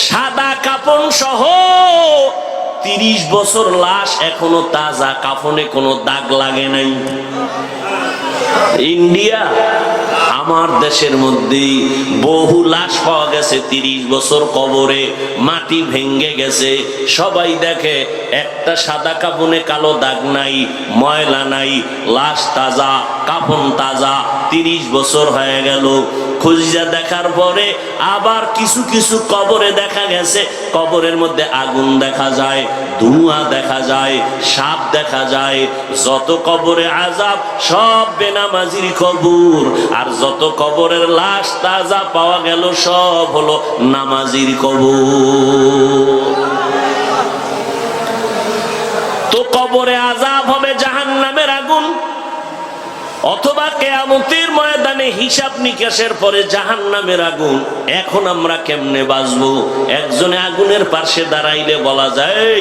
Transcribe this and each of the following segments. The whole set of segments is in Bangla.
সাদা কাফন সহ 30 বছর লাশ এখনো তাজা, কাফনে কোনো দাগ লাগে নাই। ইন্ডিয়া, আমার দেশের মধ্যে বহু লাশ পাওয়া গেছে 30 বছর কবরে, মাটি ভেঙ্গে গেছে। সবাই দেখে একটা সাদা কাফনে কালো দাগ নাই, ময়লা নাই, লাশ তাজা, কাফন তাজা, 30 বছর হয়ে গেল। খুঁজা দেখার পরে আবার কিছু কিছু কবরে দেখা গেছে কবরের মধ্যে আগুন দেখা যায়, ধোঁয়া দেখা যায়, সাপ দেখা যায়। যত কবরে আযাব সব বেনামাজির কবর, আর যত কবরের লাশ তাজা পাওয়া গেল সব হলো নামাজির কবর। তো কবরে আযাব হবে জাহান্নামের আগুন, অথবা কিয়ামতের ময়দানে হিসাব নিকাশের পরে জাহান্নামের আগুন। এখন আমরা কেমনে বাঁচবো? একজনে আগুনের পাশে দাঁড়াইলে বলা যায়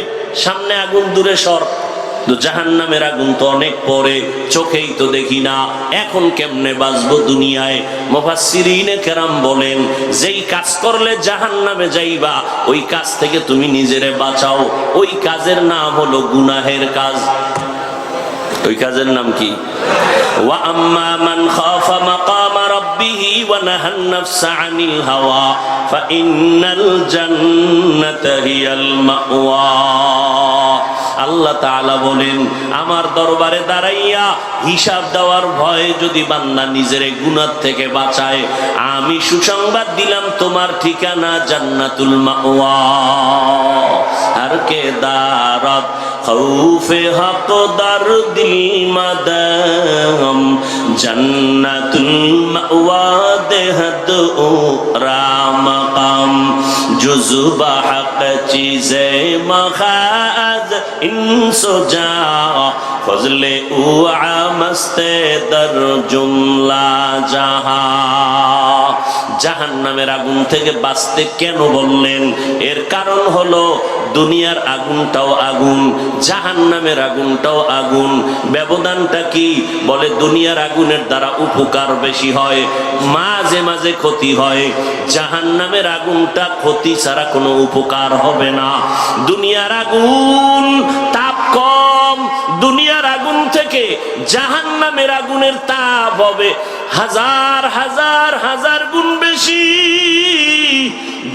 সামনে আগুন, দূরে সর। তো জাহান্নামের আগুন তো অনেক পরে, চোখেই তো দেখি না। এখন কেমনে বাঁচবো দুনিয়ায়? মুফাসসিরিনে কেরাম বলেন, যেই কাজ করলে জাহান্নামে যাইবা ওই কাজ থেকে তুমি নিজেরে বাঁচাও। ওই কাজের নাম হলো গুনাহের কাজ। ওই কাজের নাম কি? ওয়া আম্মা মান খাফা মাকামা রাব্বিহি ওয়া নাহান নাফসা আনিল হাওয়া ফাইন্নাল জান্নাতা হিয়াল মাওয়া। আল্লাহ তাআলা বলেন, আমার দরবারে দাঁড়াইয়া হিসাব দেওয়ার ভয়ে যদি বান্দা নিজেরে গুনাহ থেকে বাঁচায়, আমি সুসংবাদ দিলাম তোমার ঠিকানা জান্নাতুল মাওয়া। আর কে দারাত খৌফে হক দারদিল মাদাম জান্নাতুল মাওয়া দেহদ ও রামকাম জুজবা হক চিজে মখাজ ইনসুজা ফজলে ও আমস্তে দর জুমলা জাহা। জাহান্নামের আগুন থেকে বাঁচতে কেন বললেন? এর কারণ হলো দুনিয়ার আগুনটাও আগুন, জাহান্নামের আগুনটাও আগুন। ব্যবধানটা কি? বলে দুনিয়ার আগুনের দ্বারা উপকার বেশি হয়, মাঝে মাঝে ক্ষতি হয়। জাহান্নামের আগুনটা ক্ষতি ছাড়া কোনো উপকার হবে না। দুনিয়ার আগুন তাপ কম, দুনিয়ার আগুন থেকে জাহান্নামের আগুনের তাপ হবে হাজার হাজার হাজার গুণ বেশি।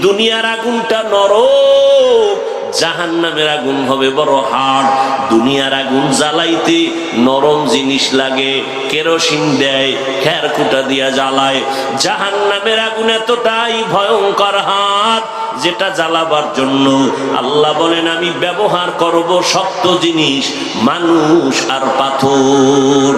দুনিয়ার আগুনটা নরম, জাহান্নামের আগুন হবে বড় হার্ড। দুনিয়ার আগুন জ্বালাইতে নরম জিনিস লাগে, কেরোসিন দেয়, খেরকুটা দিয়া জ্বালায়। জাহান্নামের আগুন এতটাই ভয়ঙ্কর হার্ড, যেটা জ্বালাবার জন্য আল্লাহ বলেন আমি ব্যবহার করব শক্ত জিনিস, মানুষ আর পাথর।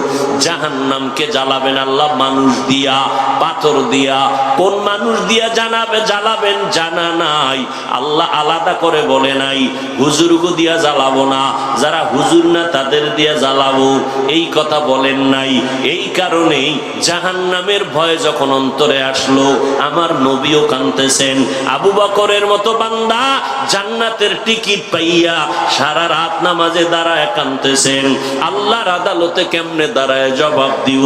জাহান্নামকে জ্বালাবেন আল্লাহ মানুষ দিয়া, পাথর দিয়া। কোন মানুষ দিয়া জ্বালাবেন জানা নাই, আল্লাহ আলাদা করে বলে নাই। হুজুরগো দিয়া জ্বালাবো না, যারা হুজুর না তাদের দিয়া জ্বালাবো, এই কথা বলেন নাই। এই কারণেই জাহান্নামের ভয় যখন অন্তরে আসলো, আমার নবীও কাঁদতেছেন। আবু বকরের মতো বান্দা জান্নাতের টিকিট পাইয়া সারা রাত নামাজে দাঁড়ায় কাঁদতেছেন, আল্লাহর আদালতে কেমনে দাঁড়ায় জবাব দিব।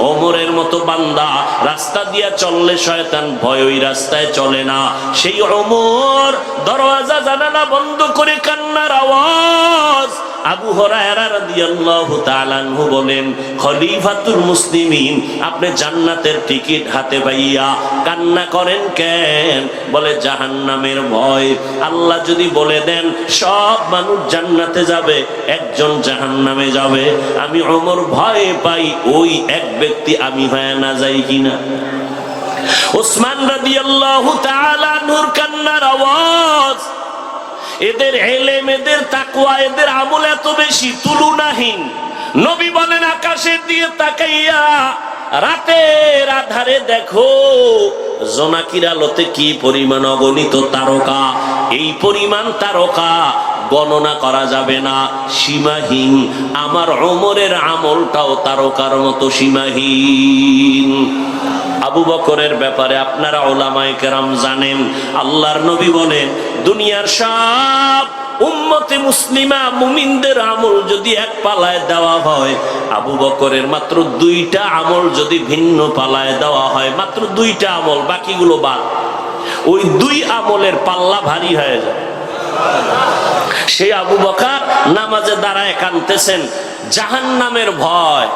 ওমরের মতো বান্দা রাস্তা দিয়া চললে শয়তান ভয় ওই রাস্তায় চলে না, সেই ওমর দরওয়াজা জানালা বন্ধ করে কান্নার আওয়াজ। আবু হুরায়রা রাদিয়াল্লাহু তাআলা আনহু বলেন, খলিফাতুল মুসলিমিন আপনি জান্নাতের টিকিট হাতে পাইয়া কান্না করেন কেন? বলে জাহান্নামের ভয়। আল্লাহ যদি বলে দেন সব মানুষ জান্নাতে যাবে, একজন জাহান্নামে যাবে, আমি ওমর ভয় পাই ওই এক ব্যক্তি আমি হয়ে না যাই কিনা। উসমান রাদিয়াল্লাহু তাআলা আনহুর কান্নার আওয়াজ। এদের ইলম, এদের তাকওয়া, এদের আমল এত বেশি তুলনাহীন। নবী বলেন আকাশের দিকে তাকাইয়া রাতের আধারে দেখো জোনাকির আলোতে কি পরিমাণ অগণিত তারকা। এই পরিমাণ তারকা গণনা করা যাবে না, সীমাহীন। আমার ওমরের আমলটাও তারকার মতো সীমাহীন। আবু বকরের ব্যাপারে আপনারা উলামায়ে কেরাম জানেন, আল্লাহর নবী বলেন দুনিয়ার সব উম্মতে মুসলিমা মুমিনদের আমল যদি এক পালায় দেওয়া হয়, আবু বকরের মাত্র 2টা আমল যদি ভিন্ন পালায় দেওয়া হয়, মাত্র 2টা আমল, বাকিগুলো বাদ। ওই দুই আমলের পাল্লা ভারী হয়ে যায়। সেই আবু বকর নামাজে দাঁড়ায় কাঁদতেছেন জাহান্নামের ভয়।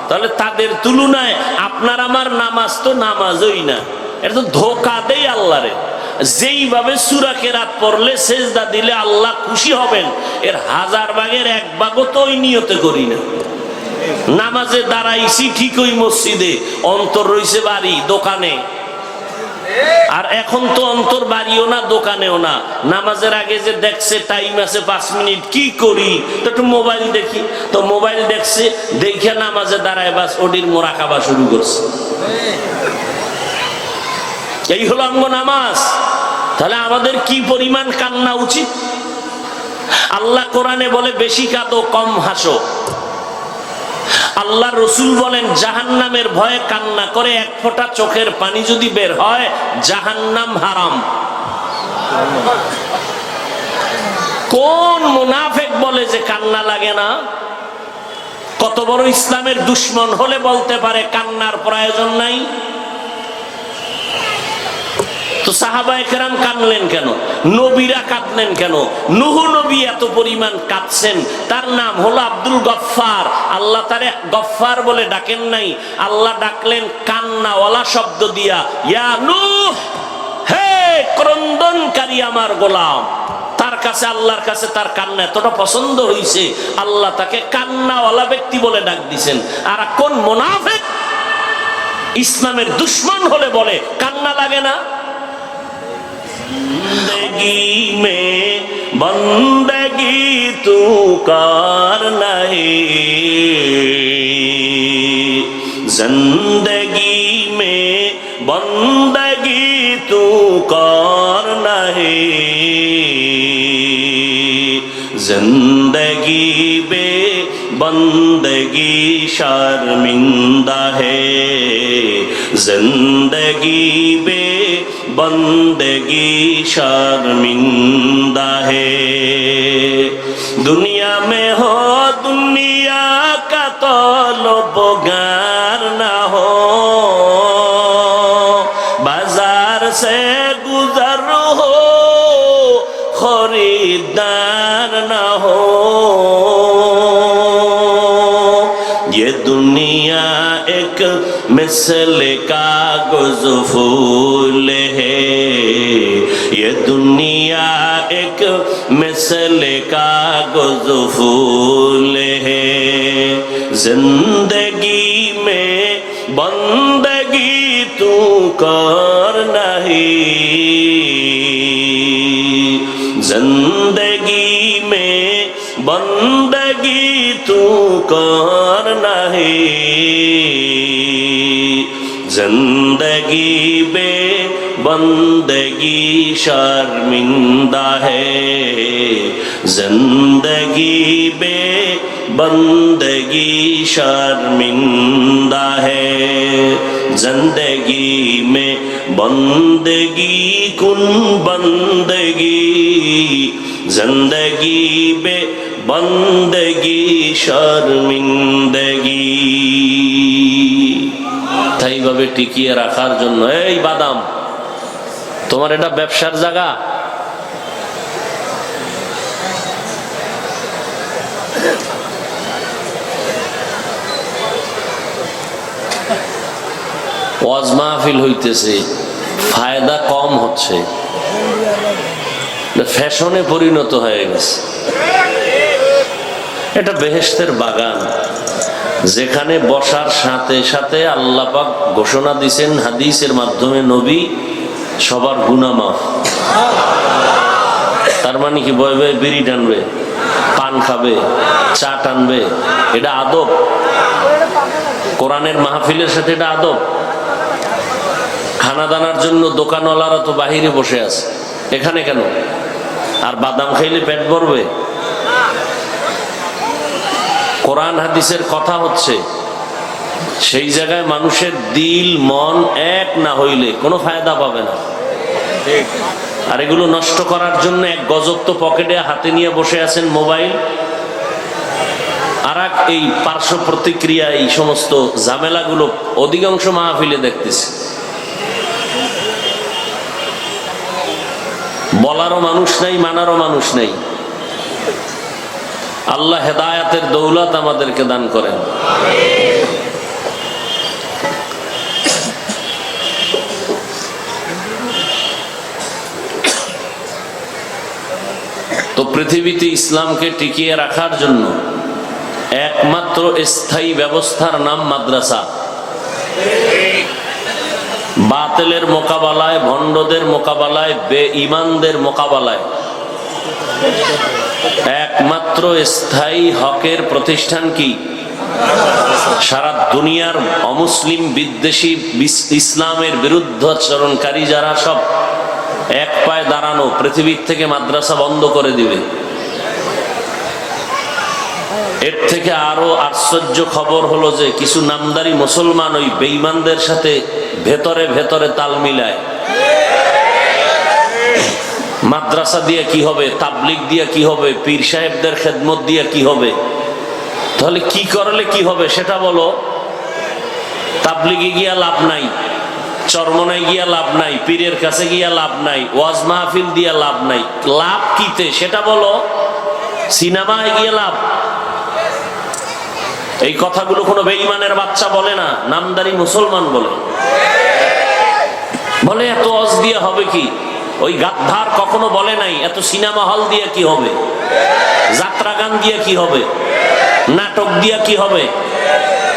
তাহলে তাদের তুলনায় আপনার আমার নামাজ তো নামাজই না, এটা তো ধোঁকা দেয় আল্লাহরে। যেইভাবে সূরা কেরাত পড়লে সেজদা দিলে আল্লাহ খুশি হবেন, এর 1000 ভাগের 1 ভাগও তো ওই নিয়তে করি না। নামাজে দাঁড়াইছি ঠিকই মসজিদে, অন্তর রইছে বাড়ি দোকানে। আর এখন তো অন্তর বাড়িও না দোকানেও না। নামাজের আগে যে দেখছে টাইম আছে 5 মিনিট, কি করি তো একটু মোবাইল দেখি, তো মোবাইল দেখছে, দেখে নামাজে দাঁড়ায় বাস ওডির মোরাকাবা শুরু করছে। এই হলো আঙ্গ নামাজ। তাহলে আমাদের কি পরিমাণ কান্না উচিত? আল্লাহ কোরআনে বলে বেশি কাঁদো কম হাসো। আল্লাহ রসুল বলেন জাহান্নামের ভয়ে কান্না করে 1 ফোঁটা চোখের পানি যদি বের হয় জাহান্নাম হারাম। কোন মুনাফিক বলে যে কান্না লাগে না? কত বড় ইসলামের দুশ্মন হলে বলতে পারে কান্নার প্রয়োজন নাই? তো সাহাবায়ে কেরাম কাঁদলেন কেন? নবীরা কাঁদলেন কেন? নূহ নবী এত পরিমাণ কাঁদছেন, তার নাম হলো আব্দুল গফফার। আল্লাহ তারে গফফার বলে ডাকেন নাই, আল্লাহ ডাকলেন কান্নাওয়ালা শব্দ দিয়া, ইয়া নূহ, হে ক্রন্দনকারী আমার গোলাম। তার কাছে, আল্লাহর কাছে তার কান্না এতটা পছন্দ হয়েছে, আল্লাহ তাকে কান্নাওয়ালা ব্যক্তি বলে ডাক দিছেন। আর কোন মুনাফিক ইসলামের দুশ্মন হলে বলে কান্না লাগে না? जिंदगी में बंदगी तू कर नहीं, जिंदगी में बंदगी तू कर नहीं, जिंदगी बे बंदगी शर्मिंदा है, जिंदगी बे बंदगी शर्मिंदा है। दुनिया में हो दुनिया का तलबगार ना हो, बाजार से गुजर हो खरीदार ना हो, ये दुनिया एक मिसल कागज फूल है, ये दुनिया एक मिसल कागज फूल है, जिंदगी में बंदगी तू कर नहीं, जिंदगी में बंदगी तू कर नहीं, जिंदगी बे बंदगी शर्मिंदा है, जिंदगी बे बंदगी शर्मिंदा है, जिंदगी में बंदगी कुन बंदगी, जिंदगी बे बंदगी शर्मिंदगी। তাই ভাবে টিকিয়ে রাখার জন্য, এই বাদাম তোমার এটা ব্যবসার জায়গা, ওয়াজ মাহফিল হইতেছে, ফায়দা কম হচ্ছে, ফ্যাশনে পরিণত হয়ে গেছে। এটা বেহেশতের বাগান, যেখানে বসার সাথে সাথে আল্লাহ পাক ঘোষণা দিয়েছেন হাদিসের মাধ্যমে, নবী সবার গুনাহ মাফ। তার মানে কি বয়ে বয়ে বিড়ি টানবে, পান খাবে, চা টানবে, এটা আদব? কোরআনের মাহফিলের সাথে এটা আদব? খানা দানার জন্য দোকানওয়ালারা তো বাহিরে বসে আছে, এখানে কেন? আর বাদাম খাইলে পেট ভরবে? কোরআন হাদিসের কথা হচ্ছে, সেই জায়গায় মানুষের দিল মন এক না হইলে কোনো ফায়দা পাবে না। আর এগুলো নষ্ট করার জন্য এক গজব তো পকেটে হাতে নিয়ে বসে আছেন মোবাইল, আর এই পার্শ্ব প্রতিক্রিয়া, এই সমস্ত ঝামেলাগুলো অধিকাংশ মাহফিলে দেখতেছি। বলারও মানুষ নাই, মানারও মানুষ নাই। আল্লাহ হেদায়াতের দৌলত আমাদেরকে দান করেন। তো পৃথিবীতে ইসলামকে টিকিয়ে রাখার জন্য একমাত্র স্থায়ী ব্যবস্থার নাম মাদ্রাসা। বাতিলের মোকাবেলায়, ভণ্ডদের মোকাবেলায়, বেঈমানদের মোকাবেলায় একমাত্র স্থায়ী হকের প্রতিষ্ঠান কি? সারা দুনিয়ার অমুসলিম বিদ্বেষী ইসলামের বিরুদ্ধাচরণকারী যারা সব এক পায়ে দাঁড়ানো, পৃথিবীর থেকে মাদ্রাসা বন্ধ করে দিবে। এর থেকে আরো আশ্চর্য খবর হলো যে কিছু নামদারি মুসলমান ওই বেঈমানদের সাথে ভেতরে ভেতরে তাল মিলায়। মাদ্রাসা দিয়ে কি হবে, তাবলিগ দিয়ে কি হবে, পীর সাহেবদের খেদমত দিয়ে কি হবে? তাহলে কি করলে কি হবে সেটা বলো। তাবলিগে গিয়া লাভ নাই, চরমনায় গিয়া লাভ নাই, পীরের কাছে গিয়া লাভ নাই, ওয়াজ মাহফিল দিয়া লাভ নাই। লাভ কিতে সেটা বলো। সিনেমায় গিয়ে লাভ? এই কথাগুলো কোনো বেঈমানের বাচ্চা বলে না, নামদারি মুসলমান বলে। বলে এত ওয়াজ দিয়ে হবে কি? ওই গাদ্দার কখনো বলে নাই এত সিনেমা হল দিয়ে কি হবে, যাত্রা গান দিয়ে কি হবে, নাটক দিয়ে কি হবে।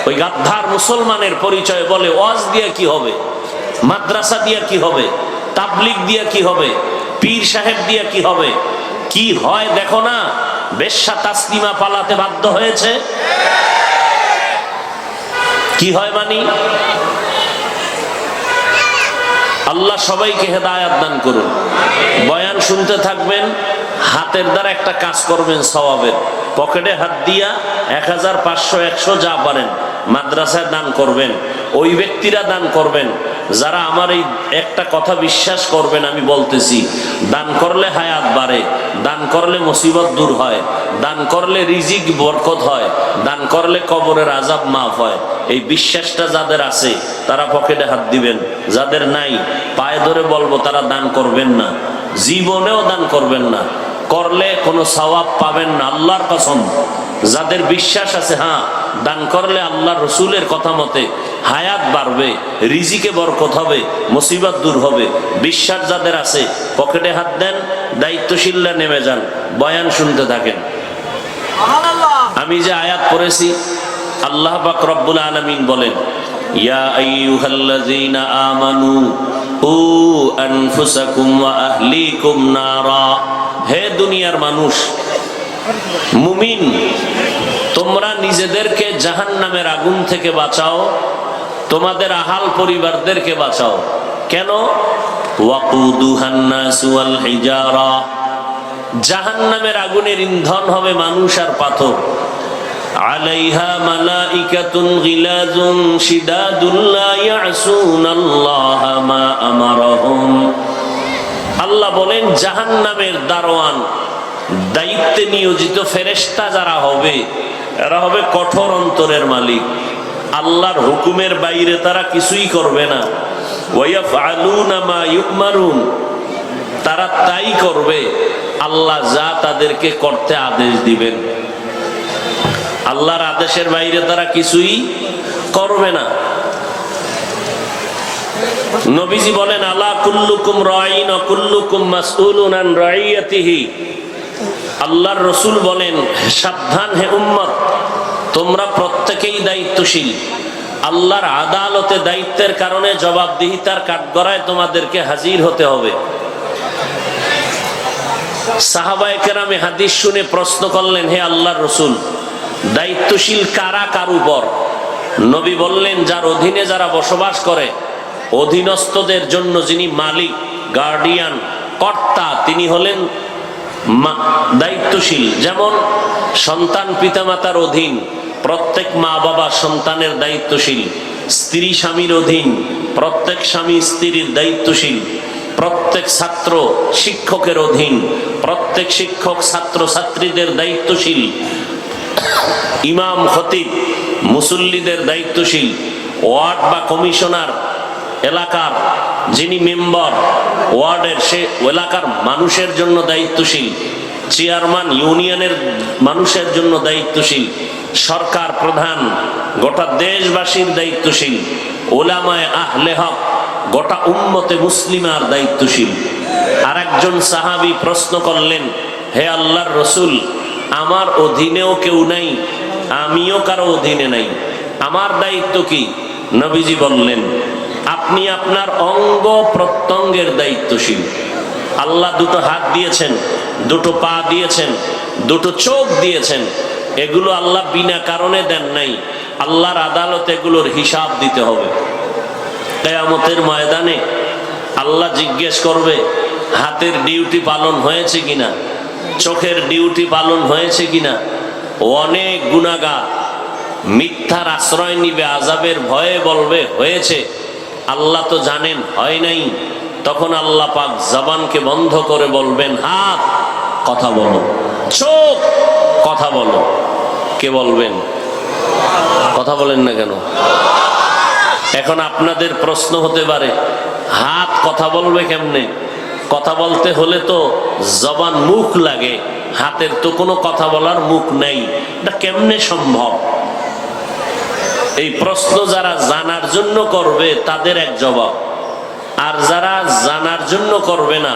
ওই গাদ্দার মুসলমানের পরিচয় বলে ওয়াজ দিয়ে কি হবে, মাদ্রাসা দিয়ে কি হবে, তাবলিগ দিয়ে কি হবে, পীর সাহেব দিয়ে কি হবে। কি হয় দেখো না, বেশ্যা তাসলিমা পালাতে বাধ্য হয়েছে। কি হয় মানি? আল্লাহ সবাইকে হেদায়াত দান করুন। বয়ান শুনতে থাকবেন, হাতের দ্বারা একটা কাজ করবেন সওয়াবের। পকেটে হাত দিয়া 1000, 500, 100 যা পারেন মাদ্রাসায় দান করবেন। ওই ব্যক্তিরা দান করবেন যারা আমার এই একটা কথা বিশ্বাস করবেন। আমি বলতেছি, দান করলে হায়াত বাড়ে, দান করলে মুসিবত দূর হয়, দান করলে রিজিক বরকত হয়, দান করলে কবরের আযাব মাফ হয়। এই বিশ্বাসটা যাদের আছে তারা পকেটে হাত দিবেন। যাদের নাই পায়ে ধরে বলবো তারা দান করবেন না, জীবনেও দান করবেন না। করলে কোনো সওয়াব পাবেন না, আল্লাহর কসম। যাদের বিশ্বাস আছে হ্যাঁ দান করলে আল্লাহ রসুলের কথা মতে হায়াত বাড়বে, রিজিকে বরকত হবে, মুসিবত দূর হবে, বিশ্বাস যাদের আছে পকেটে হাত দেন, দায়িত্বশীলরা নেমে যান, বয়ান শুনতে থাকেন। আমি যে আয়াত পড়েছি, আল্লাহ পাক রব্বুল আলামিন বলেন, ইয়া আইয়ুহাল্লাযীনা আমানু উ আনফুসাকুম ওয়া আহলিকুম নারা। হে দুনিয়ার মানুষ, মুমিন, তোমরা নিজেদেরকে জাহান্নামের আগুন থেকে বাঁচাও, তোমাদের আহাল পরিবারদেরকে বাঁচাও। কেন? ওয়াকুদুহান নাসু ওয়াল হিজারা। জাহান্নামের আগুনের ইন্ধন হবে মানুষ আর পাথর। আলাইহা মালাইকাতুন গিলাযুন শিদাদুন লা ইয়াসুনাল্লাহা মা আমারাহুম। আল্লাহ বলেন জাহান্নামের দারোয়ান, দায়িত্বে নিয়োজিত ফেরেশতা যারা হবে, এরা হবে কঠোর অন্তরের মালিক। আল্লাহর হুকুমের বাইরে তারা কিছুই করবে না। ওয়ায়াফআলুনা মা ইউমারুন। তারা তাই করবে আল্লাহ যা তাদেরকে করতে আদেশ দিবেন। আল্লাহর আদেশের বাইরে তারা কিছুই করবে না। নবীজি বলেন, আলা কুল্লুকুম রাঈন ওয়া কুল্লুকুম মাসউলুন আন রাইয়াতিহি। আল্লাহর রাসূল বলেন, সাবধান হে উম্মত, তোমরা প্রত্যেকেই দায়িত্বশীল। আল্লাহর আদালতে দায়িত্বের কারণে জবাবদিহিতার কাঠগড়ায় তোমাদেরকে হাজির হতে হবে। সাহাবায়ে কেরামে হাদিস শুনে প্রশ্ন করলেন, হে আল্লাহর রাসূল, দায়িত্বশীল কারা কার উপর? নবী বললেন, যার অধীনে যারা বসবাস করে, অধীনস্থদের জন্য যিনি মালিক, গার্ডিয়ান, কর্তা, তিনি হলেন দায়িত্বশীল। যেমন সন্তান পিতামাতার অধীন, প্রত্যেক মা বাবা সন্তানের দায়িত্বশীল। স্ত্রী স্বামীর অধীন, প্রত্যেক স্বামী স্ত্রীর দায়িত্বশীল। প্রত্যেক ছাত্র শিক্ষকের অধীন, প্রত্যেক শিক্ষক ছাত্র ছাত্রীদের দায়িত্বশীল। ইমাম খতিব মুসল্লিদের দায়িত্বশীল। ওয়ার্ড বা কমিশনার এলাকার যিনি মেম্বার ওয়ার্ডের, সে এলাকার মানুষের জন্য দায়িত্বশীল, চেয়ারম্যান ইউনিয়নের মানুষের জন্য দায়িত্বশীল, সরকার প্রধান গোটা দেশবাসীর দায়িত্বশীল, ওলামায়ে আহলে হক গোটা উম্মতে মুসলিমার দায়িত্বশীল। আর একজন সাহাবী প্রশ্ন করলেন, হে আল্লাহর রসুল, আমার অধীনেও কেউ নাই, আমিও কারো অধীনে নাই, আমার দায়িত্ব কি? নবীজি বললেন, আপনি আপনার অঙ্গ প্রত্যঙ্গের দায়িত্বশীল। আল্লাহ দুটো হাত দিয়েছেন, দুটো পা দিয়েছেন, দুটো চোখ দিয়েছেন, এগুলো আল্লাহ বিনা কারণে দেন নাই। আল্লাহর আদালতে এগুলোর হিসাব দিতে হবে। কিয়ামতের ময়দানে আল্লাহ জিজ্ঞেস করবে, হাতের ডিউটি পালন হয়েছে কিনা, চোখের ডিউটি পালন হয়েছে কিনা। অনেক গুনাহগার মিথ্যার আশ্রয় নিবে, আযাবের ভয়ে বলবে হয়েছে, আল্লাহ তো জানেন হয় নাই। তখন আল্লাহ পাক জবানকে বন্ধ করে বলবেন, হাত কথা বলো, চোখ কথা বলো। কে বলবেন? কথা বলেন না কেন? এখন আপনাদের প্রশ্ন হতে পারে, হাত কথা বলবে কেমনে? কথা বলতে হলে তো জবান, মুখ লাগে, হাতের তো কোনো কথা বলার মুখ নেই, এটা কেমনে সম্ভব? এই প্রশ্ন যারা জানার জন্য করবে তাদের এক জবাব, আর যারা জানার জন্য করবে না,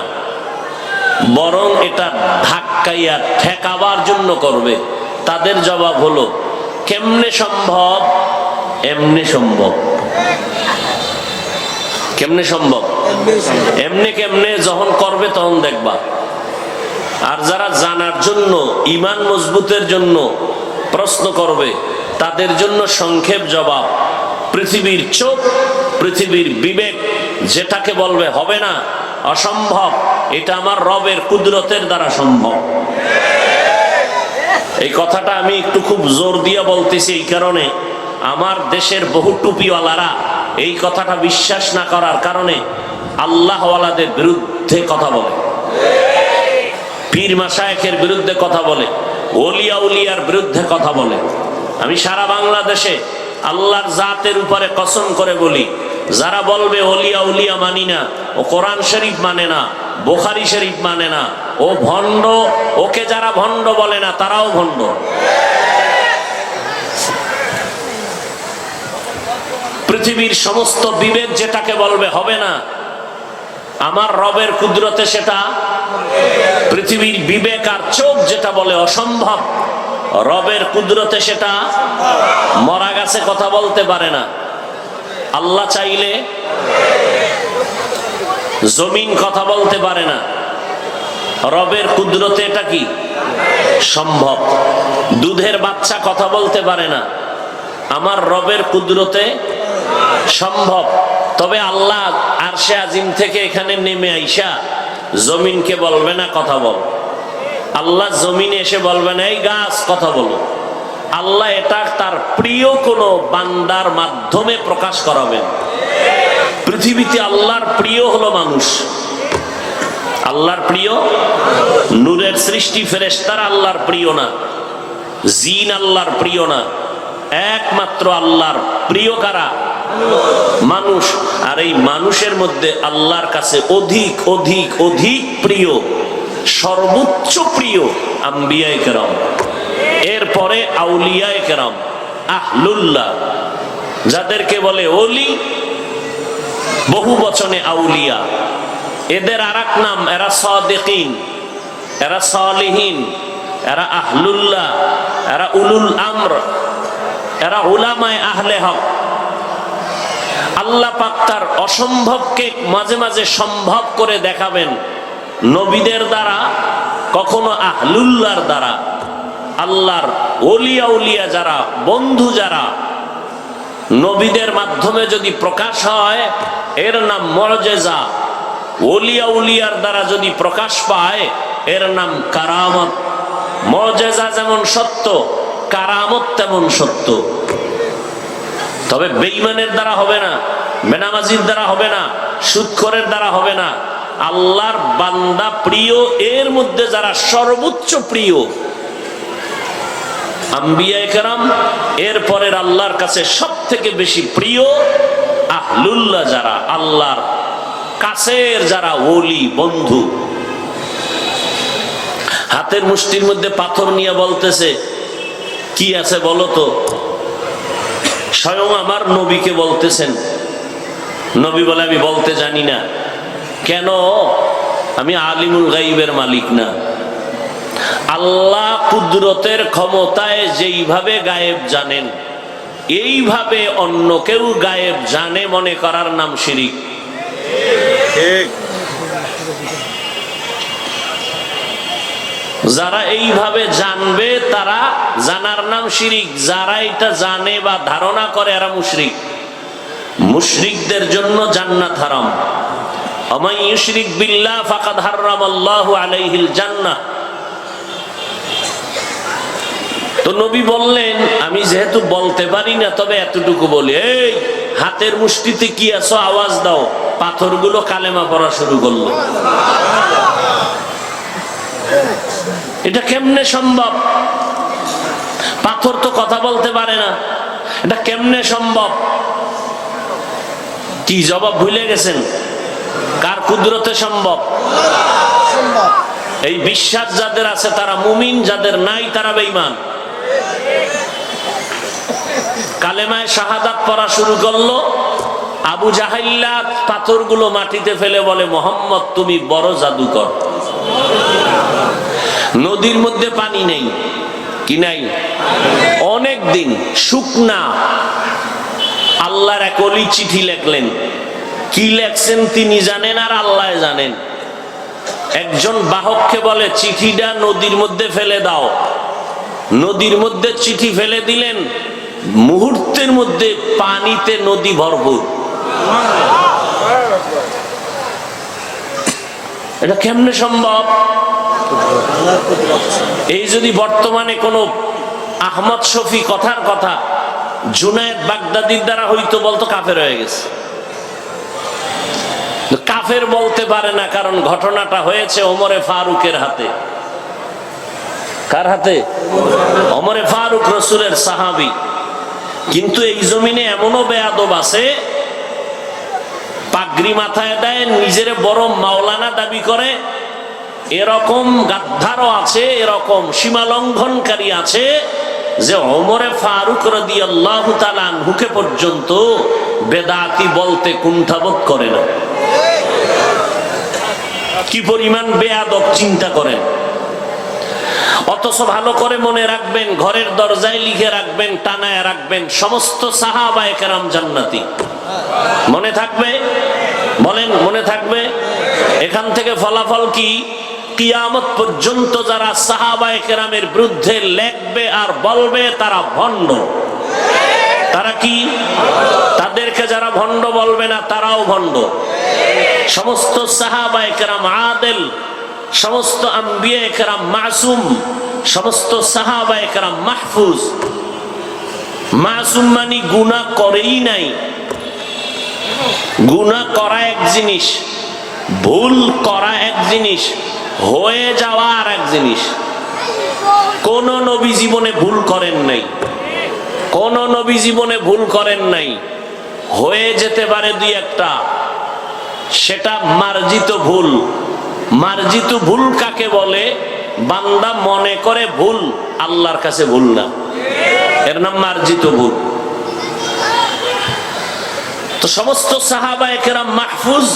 বরং এটা ধাক্কাইয়া ঠেকাবার জন্য করবে, তাদের জবাব হলো, কেমনে সম্ভব? এমনি সম্ভব। কেমনে সম্ভব? এমনি কেমনে, যখন করবে তখন দেখবা। আর যারা জানার জন্য, ঈমান মজবুতের জন্য প্রশ্ন করবে, তাদের জন্য সংক্ষেপ জবাব, পৃথিবীর চোখ, পৃথিবীর বিবেক যেটাকে বলবে হবে না, অসম্ভব, এটা আমার রবের কুদরতের দ্বারা সম্ভব। এই কথাটা আমি একটু খুব জোর দিয়ে বলতেছি এই কারণে, আমার দেশের বহু টুপিওয়ালারা এই কথাটা বিশ্বাস না করার কারণে আল্লাহওয়ালাদের বিরুদ্ধে কথা বলে, পীর মাশায়েখের বিরুদ্ধে কথা বলে, ওলিয়া উলিয়ার বিরুদ্ধে কথা বলে। আমি সারা বাংলাদেশে আল্লাহর জাতের উপরে কসম করে বলি, যারা বলবে ওলিয়া উলিয়া মানি না, ও কোরআন শরীফ মানে না, বুখারী শরীফ মানে না, ও ভণ্ড, ওকে যারা ভণ্ড বলে না তারাও ভণ্ড। পৃথিবীর সমস্ত বিবেক যেটাকে বলবে হবে না, আমার রবের কুদরতে সেটা, পৃথিবীর বিবেক আর চোখ যেটা বলে অসম্ভব, রবের কুদরতে সেটা। মরা গাছে কথা বলতে পারে না, আল্লাহ চাইলে। জমিন কথা বলতে পারে না, রবের কুদরতে এটা কি সম্ভব। দুধের বাচ্চা কথা বলতে পারে না, আমার রবের কুদরতে সম্ভব। তবে আল্লাহ আরশে আজিম থেকে এখানে নেমে আইসা জমিনকে বলবে না কথা বল, আল্লাহ জমিনে এসে বলবে না এই গাছ কথা বলো। আল্লাহ এটা তার প্রিয় কোন বান্দার মাধ্যমে প্রকাশ করাবেন। পৃথিবীতে আল্লাহর প্রিয় হলো মানুষ, আল্লাহর প্রিয় নূরের সৃষ্টি ফেরেশতারা আল্লাহর প্রিয় না, জিন আল্লাহর প্রিয় না, একমাত্র আল্লাহর প্রিয় কারা? মানুষ। আর এই মানুষের মধ্যে আল্লাহর কাছে অধিক অধিক অধিক প্রিয়, সর্বোচ্চ প্রিয় আম্বিয়ায়ে কেরাম, এরপরে আউলিয়ায়ে কেরাম, আহলুল্লাহ, যাদেরকে বলে ওলি, বহু বচনে আউলিয়া। এদের আরেক নাম, এরা সাদিকিন, এরা সালিহিন, এরা আহলুল্লাহ, এরা উলুল আমর, এরা উলামায়ে আহলে হক। আল্লাহ পাক তার অসম্ভবকে মাঝে মাঝে সম্ভব করে দেখাবেন নবীদের দ্বারা, কখনো আহলুল্লাহর দ্বারা। আল্লাহর ওলিয়া উলিয়া যারা, বন্ধু যারা, নবীদের মাধ্যমে যদি প্রকাশ হয় এর নাম মুআজিজা। ওলিয়া উলিয়ার দ্বারা যদি প্রকাশ পায় এর নাম কারামত। মুআজিজা যেমন সত্য, কারামত তেমন সত্য। তবে বেঈমানের দ্বারা হবে না, বেনামাজির দ্বারা হবে না, সুদখোরের দ্বারা হবে না। আল্লাহর বান্দা প্রিয়, এর মধ্যে যারা সর্বোচ্চ প্রিয় আম্বিয়ায়ে কেরাম, এরপরের আল্লাহর কাছে সব থেকে বেশি প্রিয় আহলুল্লাহ, যারা আল্লাহর কাছের যারা ওলি বন্ধু, হাতের মুষ্টির মধ্যে পাথর নিয়ে বলতেছে কি আছে বলো তো। স্বয়ং আমার নবীকে বলতেছেন, নবী বলে আমি বলতে জানি না। কেন? আমি আলিমুল গাইবের মালিক না। আল্লাহ কুদরতের ক্ষমতায় যেইভাবে গায়েব জানেন, এইভাবে অন্য কেউ গায়েব জানে মনে করার নাম শিরিক। যারা এইভাবে জানবে তারা জানার নাম শিরিক, যারা এটা জানে বা ধারণা করে এরা মুশরিক। মুশরিকদের জন্য জান্নাত হারাম। আমান ইউশরিক বিল্লাহ ফাকাদ হারামাল্লাহু আলাইহিল জান্নাহ। তো নবী বললেন আমি যেহেতু বলতে পারি না, তবে এতটুকু বলি, এই হাতের মুষ্টিতে কি আছো আওয়াজ দাও। পাথরগুলো কালেমা পড়া শুরু করলো। এটা কেমনে সম্ভব? পাথর তো কথা বলতে পারে না, এটা কেমনে সম্ভব? কি জবাব ভুলে গেছেন? কার কুদরতে সম্ভব? এই বিশ্বাস যাদের আছে তারা মুমিন, যাদের নাই তারা বেঈমান। কালেমায় শাহাদাত পড়া শুরু করলো। আবু জাহাইল্লা পাথরগুলো মাটিতে ফেলে বলে মুহাম্মদ তুমি বড় জাদুকর। নদীর মধ্যে পানি নেই, কি নাই? অনেক দিন শুকনা। আল্লাহর এক ওলি চিঠি লেখলেন, কি লেখছেন তিনি জানেন আর আল্লাহ জানেন। একজন বাহককে বলে চিঠিটা নদীর মধ্যে ফেলে দাও। নদীর মধ্যে চিঠি ফেলে দিলেন, মুহূর্তের মধ্যে পানিতে নদী ভরপুর। এটা কেমনে সম্ভব? এই যদি বর্তমানে কোন আহমদ শফি কথার কথা জুনায়েদ বাগদাদির দ্বারা হইতো, বলতো কাফের হয়ে গেছে। কাফের বলতে পারে না, কারণ ঘটনাটা হয়েছে ওমরে ফারুকের হাতে। কার হাতে? ওমরে ফারুক রাসূলের সাহাবী। কিন্তু এই জমিনে এমনও বেয়াদব আছে, পাগড়ি মাথায় দেয়, নিজের বড় মাওলানা দাবি করে। এরকম গাদ্দারও আছে, এরকম সীমা লঙ্ঘনকারী আছে যে ওমরে ফারুক রাদিয়াল্লাহু তাআলা আনহুকে পর্যন্ত বেদাতি বলতে কুণ্ঠাবোধ করে না। কি পরিমাণ বেয়াদব চিন্তা করেন। অথচ ভালো করে মনে রাখবেন, ঘরের দরজায় লিখে রাখবেন, টানায় রাখবেন, সমস্ত সাহাবায়ে কেরাম জান্নাতি। মনে থাকবে? বলেন মনে থাকবে? এখান থেকে ফলাফল কি? কিয়ামত পর্যন্ত যারা সাহাবায়ে কেরামের বিরুদ্ধে লেখবে আর বলবে তারা ভণ্ড। তারা কি? তাদেরকে যারা ভণ্ড বলবে না তারাও ভণ্ড। সমস্ত সাহাবায়ে কেরাম আদেল, সমস্ত আম্বিয়ায়ে কেরাম মাসুম, সমস্ত সাহাবায়ে কেরাম মাহফুজ। মাসুম মানে গুনাহ করেই নাই। গুনাহ করা এক জিনিস, ভুল করা এক জিনিস, হয়ে যাওয়া আর এক জিনিস। কোন নবী জীবনে ভুল করেন নাই, কোন নবী জীবনে ভুল করেন নাই। হয়ে যেতে পারে দুই একটা, সেটা মার্জিত ভুল। মার্জিত ভুল কাকে বলে? বান্দা মনে করে ভুল, আল্লাহর কাছে ভুল না, এর নাম মার্জিত ভুল। তো সমস্ত সাহাবায়ে কেরাম মাহফুজ।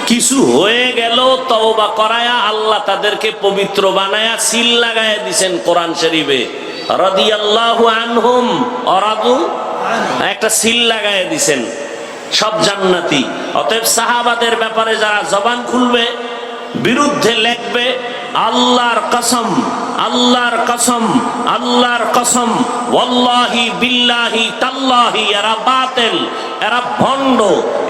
কিছু হয়ে গেল, তওবা করায়া আল্লাহ তাদেরকে পবিত্র বানায়া সিল লাগায়া দিবেন কোরআন শরীফে, রাদিয়াল্লাহু আনহুম ওয়া রাদু, একটা সিল লাগায়া দিবেন, সব জান্নাতি। অতএব সাহাবাদের ব্যাপারে যারা জবান খুলবে, বিরুদ্ধে লেখবে, আল্লাহর কসম, আল্লাহর কসম, আল্লাহর কসম, ওয়াল্লাহি বিল্লাহি তাল্লাহি, এরা বাতিল, এরা ভণ্ড।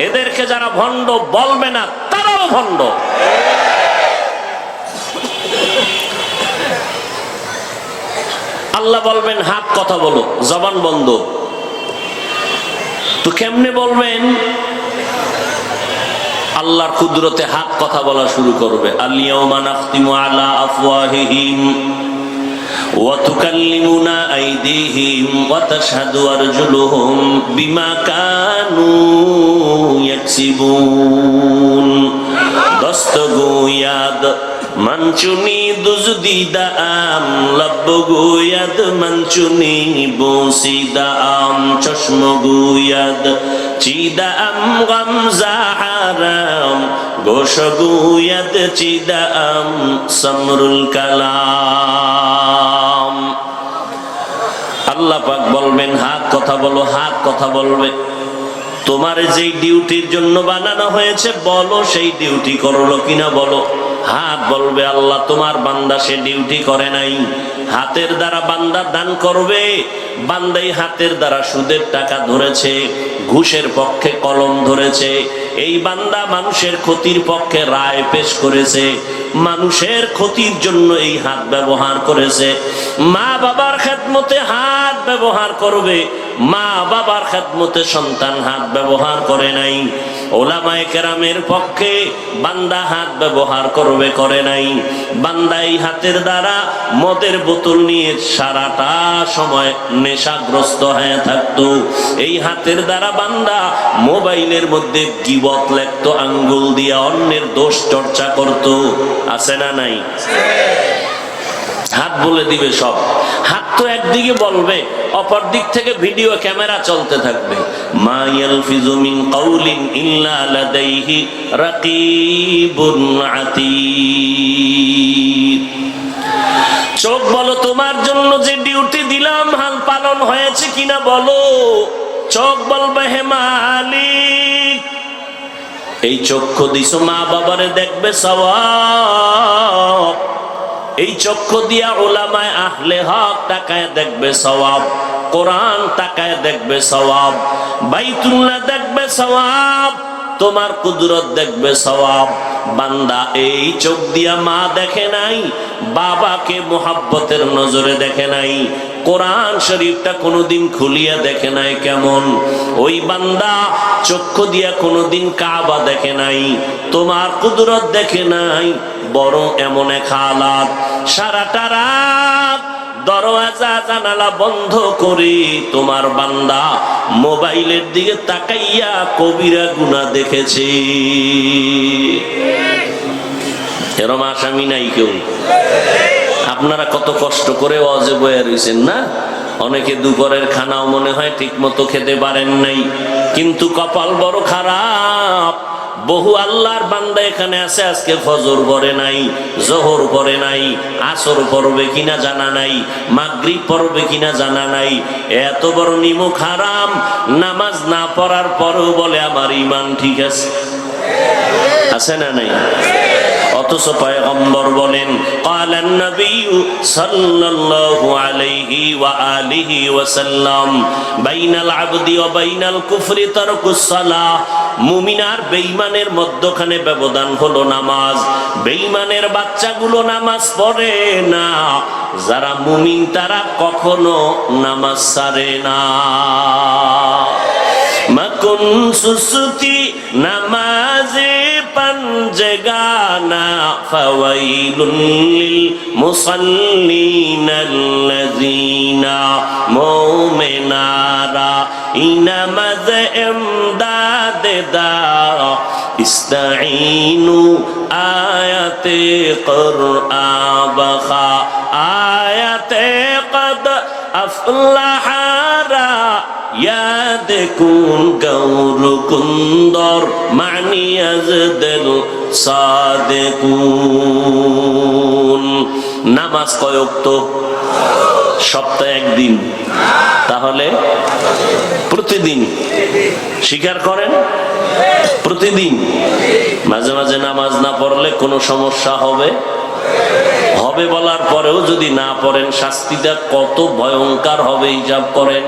এদেরকে যারা ভণ্ড বলবে না তারাও ভণ্ড। আল্লাহ বলবেন হাত কথা বলো, জবান বন্ধ। তো কেমনে বলবেন? আল্লাহর কুদরতে হাত কথা বলা শুরু করবে। আল ইয়াউমা নাখতিমু আলা আফওয়াহিহিম ওয়া তুকাল্লিমুনা আইদিহিম ওয়া তাশহাদু আরজুলুহুম বিমা কানু ইয়াকসিবুন। দস্তগোয়াদ মানচুনি দুজদিদাম লব্বগোয়াদ মানচুনি বসিদাম চশমগোয়াদ চিদাম গামজাহারাম গোশগোয়াদ চিদাম সমরুল কালাম। আল্লাহ পাক বলবেন হাত কথা বলো, হাত কথা বলবে। তোমার যেই ডিউটির জন্য বানানো হয়েছে বলো সেই ডিউটি করলো কিনা বলো। হাত বলবে আল্লাহ তোমার বান্দা সে ডিউটি করে নাই। হাতের দ্বারা বান্দা দান করবে, বান্দাই হাতের দ্বারা সুদের টাকা ধরেছে, ঘুষের পক্ষে কলম ধরেছে। এই বান্দা মানুষের ক্ষতির পক্ষে রায় পেশ করেছে, মানুষের ক্ষতির জন্য এই হাত ব্যবহার করেছে। মা বাবার খেদমতে হাত ব্যবহার করবে, মা বাবার খেদমতে সন্তান হাত ব্যবহার করে নাই। ওলামায়ে কেরামের পক্ষে বান্দা হাত ব্যবহার করবে, করে নাই। বান্দা এই হাতের দ্বারা মদের বোতল নিয়ে সারাটা সময় নেশাগ্রস্ত হয়ে থাকতো। এই হাতের দ্বারা বান্দা মোবাইলের মধ্যে গীবত লেখতো, আঙ্গুল দিয়ে অন্যের দোষ চর্চা করত। আছে না নাই? হাত বলে দিবে সব। হাত তো একদিকে বলবে, অপর দিক থেকে ভিডিও ক্যামেরা চলতে থাকবে। মা ইয়ালফিজু মিন কাউলিন ইল্লা লাদাইহি রাকিবুন আতীদ। চোখ বলো তোমার জন্য যে ডিউটি দিলাম হাল পালন হয়েছে কিনা বলো। চোখ বলবে হে মালিক এই চক্ষু দিছো মা বাবারে দেখবে সওয়াব, এই চক্ষু দিয়া উলামায়ে আহলে হক তাকায় দেখবে সওয়াব, কোরআন তাকায় দেখবে সওয়াব, বাইতুল্লাহ দেখবে সওয়াব, তোমার কুদরত দেখবে সওয়াব। বান্দা এই চোখ দিয়া মা দেখে নাই, বাবাকে মোহাব্বতের নজরে দেখে নাই, কোরআন শরীফটা কোনোদিন খুলিয়া দেখে নাই কেমন। ওই বান্দা চক্ষু দিয়া কোনোদিন কাবা দেখে নাই, তোমার কুদরত দেখে নাই, বরং এমন এক হালাত সারাটা রাত দরওয়াজা জানালা বন্ধ করে তোমার বান্দা মোবাইলের দিকে তাকাইয়া কবিরা গুনাহ দেখেছে। এরম আসামি নাই কেউ। আপনারা কত কষ্ট করে ওয়াজে বয়ে রইছেন না? অনেকে দুপুরের খানাও মনে হয় ঠিক মতো খেতে পারেন নাই, কিন্তু কপাল বড় খারাপ। বহু আল্লাহর বান্দা এখানে আছে আজকে ফজর পড়ে নাই, জোহর পড়ে নাই, আসর পড়বে কিনা জানা নাই, মাগরিব পড়বে কিনা জানা নাই। এত বড় নিমুখ হারাম, নামাজ না পড়ার পরেও বলে আমার ঈমান ঠিক আছে। আছে না নাই? অথচ পয়গম্বর বলেন ক্বালান নবী সাল্লাল্লাহু আলাইহি ওয়া আলিহি ওয়াসাল্লাম বাইনাল আবদি ওয়া বাইনাল কুফরি তারকুস সালাহ। মুমিন আর বেঈমানের মধ্যখানে ব্যবধান হলো নামাজ। বেঈমানের বাচ্চাগুলো নামাজ পড়ে না, যারা মুমিন তারা কখনো নামাজ ছাড়ে না। মাকুন সুসুতি নামাজে পাঞ্জগানা ফাওয়াইলুন লিল মুসাল্লিনাল্লাযিনা মুমিনারা ইনামাজ ইমদাদ দা ইস্তাঈনু আয়াতে কুরআন বাখা আয়াতে কদ আফলাহারা ইয়াদ কুন গৌর কুন্দর মানি আজদল সাদেকুন। নামাজ কয় ওয়াক্ত? সপ্তাহে একদিন। তাহলে প্রতিদিন স্বীকার করেন? প্রতিদিন। মাঝে মাঝে নামাজ না পড়লে কোনো সমস্যা হবে? হবে বলার পরেও যদি না পড়েন শাস্তিটা কত ভয়ঙ্কর হবে হিসাব করেন।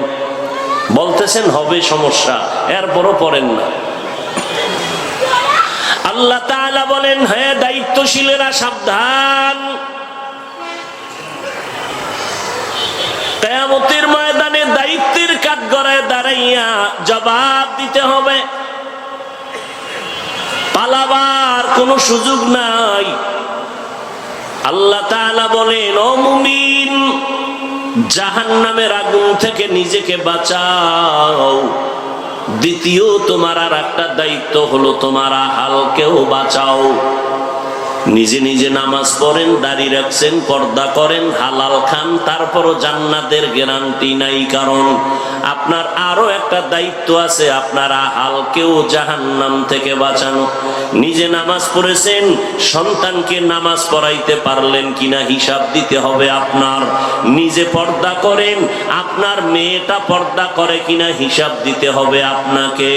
বলতেছেন হবে সমস্যা, এরপরও পড়েন না। আল্লাহ তাআলা বলেন হে দায়িত্বশীলেরা সাবধান, কিয়ামতের ময়দানে দায়িত্বের কাঠগড়ায় দাঁড়াইয়া জবাব দিতে হবে। পালাবার কোনো সুযোগ নাই। আল্লাহ তাআলা বলেন ও মুমিন জাহান্নামের আগুন থেকে নিজেকে বাঁচাও। দ্বিতীয় তোমার আর একটা দায়িত্ব হলো তোমার আহালকেও বাঁচাও। নিজে নিজে নামাজ পড়েন, দাড়ি রাখছেন, পর্দা করেন, হালাল খান, তারপরও জান্নাতের গ্যারান্টি নাই। কারণ আপনার আরো একটা দায়িত্ব আছে, আপনার আহালকেও জাহান্নাম থেকে বাঁচানো। নিজে নামাজ পড়েছেন, সন্তানকে নামাজ পড়াইতে পারলেন কিনা হিসাব দিতে হবে আপনার। নিজে পর্দা করেন, আপনার মেয়েটা পর্দা করে কিনা হিসাব দিতে হবে আপনাকে।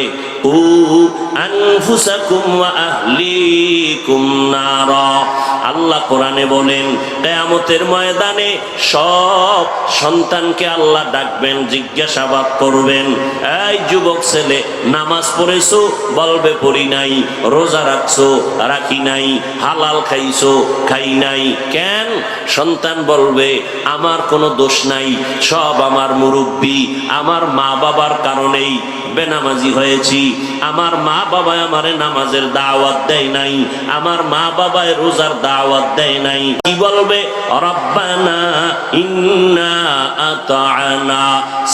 আনফুসাকুম ওয়া আহলিকুম নারা। আল্লাহ কোরআনে বলেন কিয়ামতের ময়দানে সব সন্তানকে আল্লাহ ডাকবেন, জিজ্ঞাসাবাদ করবেন, এই যুবক ছেলে নামাজ পড়েছো? বলবে পড়ি নাই। রোজা রাখছো? রাখি নাই। হালাল খাইছো? খাই নাই। কেন? সন্তান বলবে আমার কোনো দোষ নাই, সব আমার মুরব্বি, আমার মা বাবার কারণেই বেনামাজি হয়েছি। আমার মা বাবা আমারে নামাজের দাওয়াত দেয় নাই, আমার মা বাবায় রোজার দাওয়াত দেয় নাই। কি বলবে? রব্বানা ইন্না আতা'না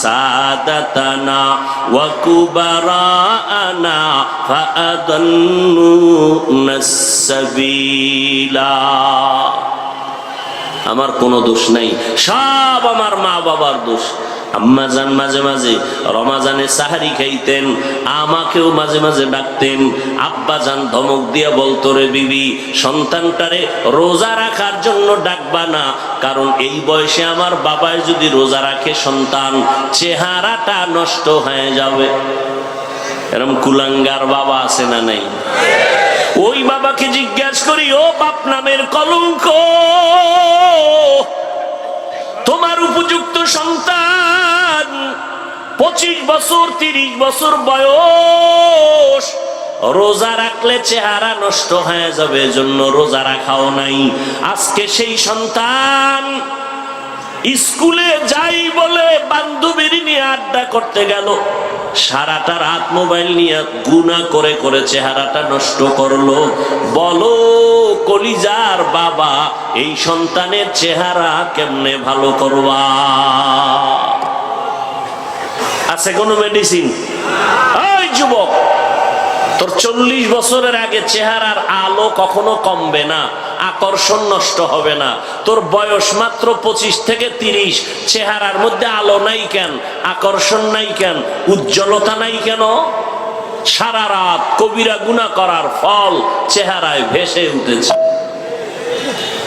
সাদাতানা ওয়া কুবারানা ফাআদাল্লুনাস সাবিলা। আমার কোনো দোষ নাই, সব আমার মা বাবার দোষ। আম্মাজান মাঝে মাঝে রমাজানে সাহারি খাইতেন, আমাকেও মাঝে মাঝে ডাকতেন। আব্বাজান ধমক দিয়া বলতো, রে বিবি, সন্তানটারে রোজা রাখার জন্য ডাকবা না, কারণ এই বয়সে আমার বাবায় যদি রোজা রাখে সন্তান চেহারাটা নষ্ট হয়ে যাবে। এরকম কুলাঙ্গার বাবা আছে না নাই? ওই বাবাকে জিজ্ঞাসা করি, ও বাপ নামের কলঙ্ক, তোমার উপযুক্ত সন্তান 25 বছর 30 বছর বয়স, রোজা রাখলে চেহারা নষ্ট হয়ে যাবে, এজন্য রোজা রাখাও নাই। আজকে সেই সন্তান স্কুলে যাই বলে বান্ধবীর নিয়ে আড্ডা করতে গেল, সারাটা রাত মোবাইল নিয়ে গুনাহ করে করে চেহারাটা নষ্ট করলো। বলো কলিজার বাবা, এই সন্তানের চেহারা কেমনে ভালো করবা? আছে কোনো মেডিসিন? ওই যুবক, তোর 40 বছরের আগে চেহারার আলো কখনো কমবে না, আকর্ষণ নষ্ট হবে না। তোর বয়স মাত্র 25 থেকে 30, চেহারার মধ্যে আলো নাই কেন? আকর্ষণ নাই কেন? উজ্জ্বলতা নাই কেন? সারা রাত কবিরা গুনাহ করার ফল চেহারায় ভেসে উঠেছে।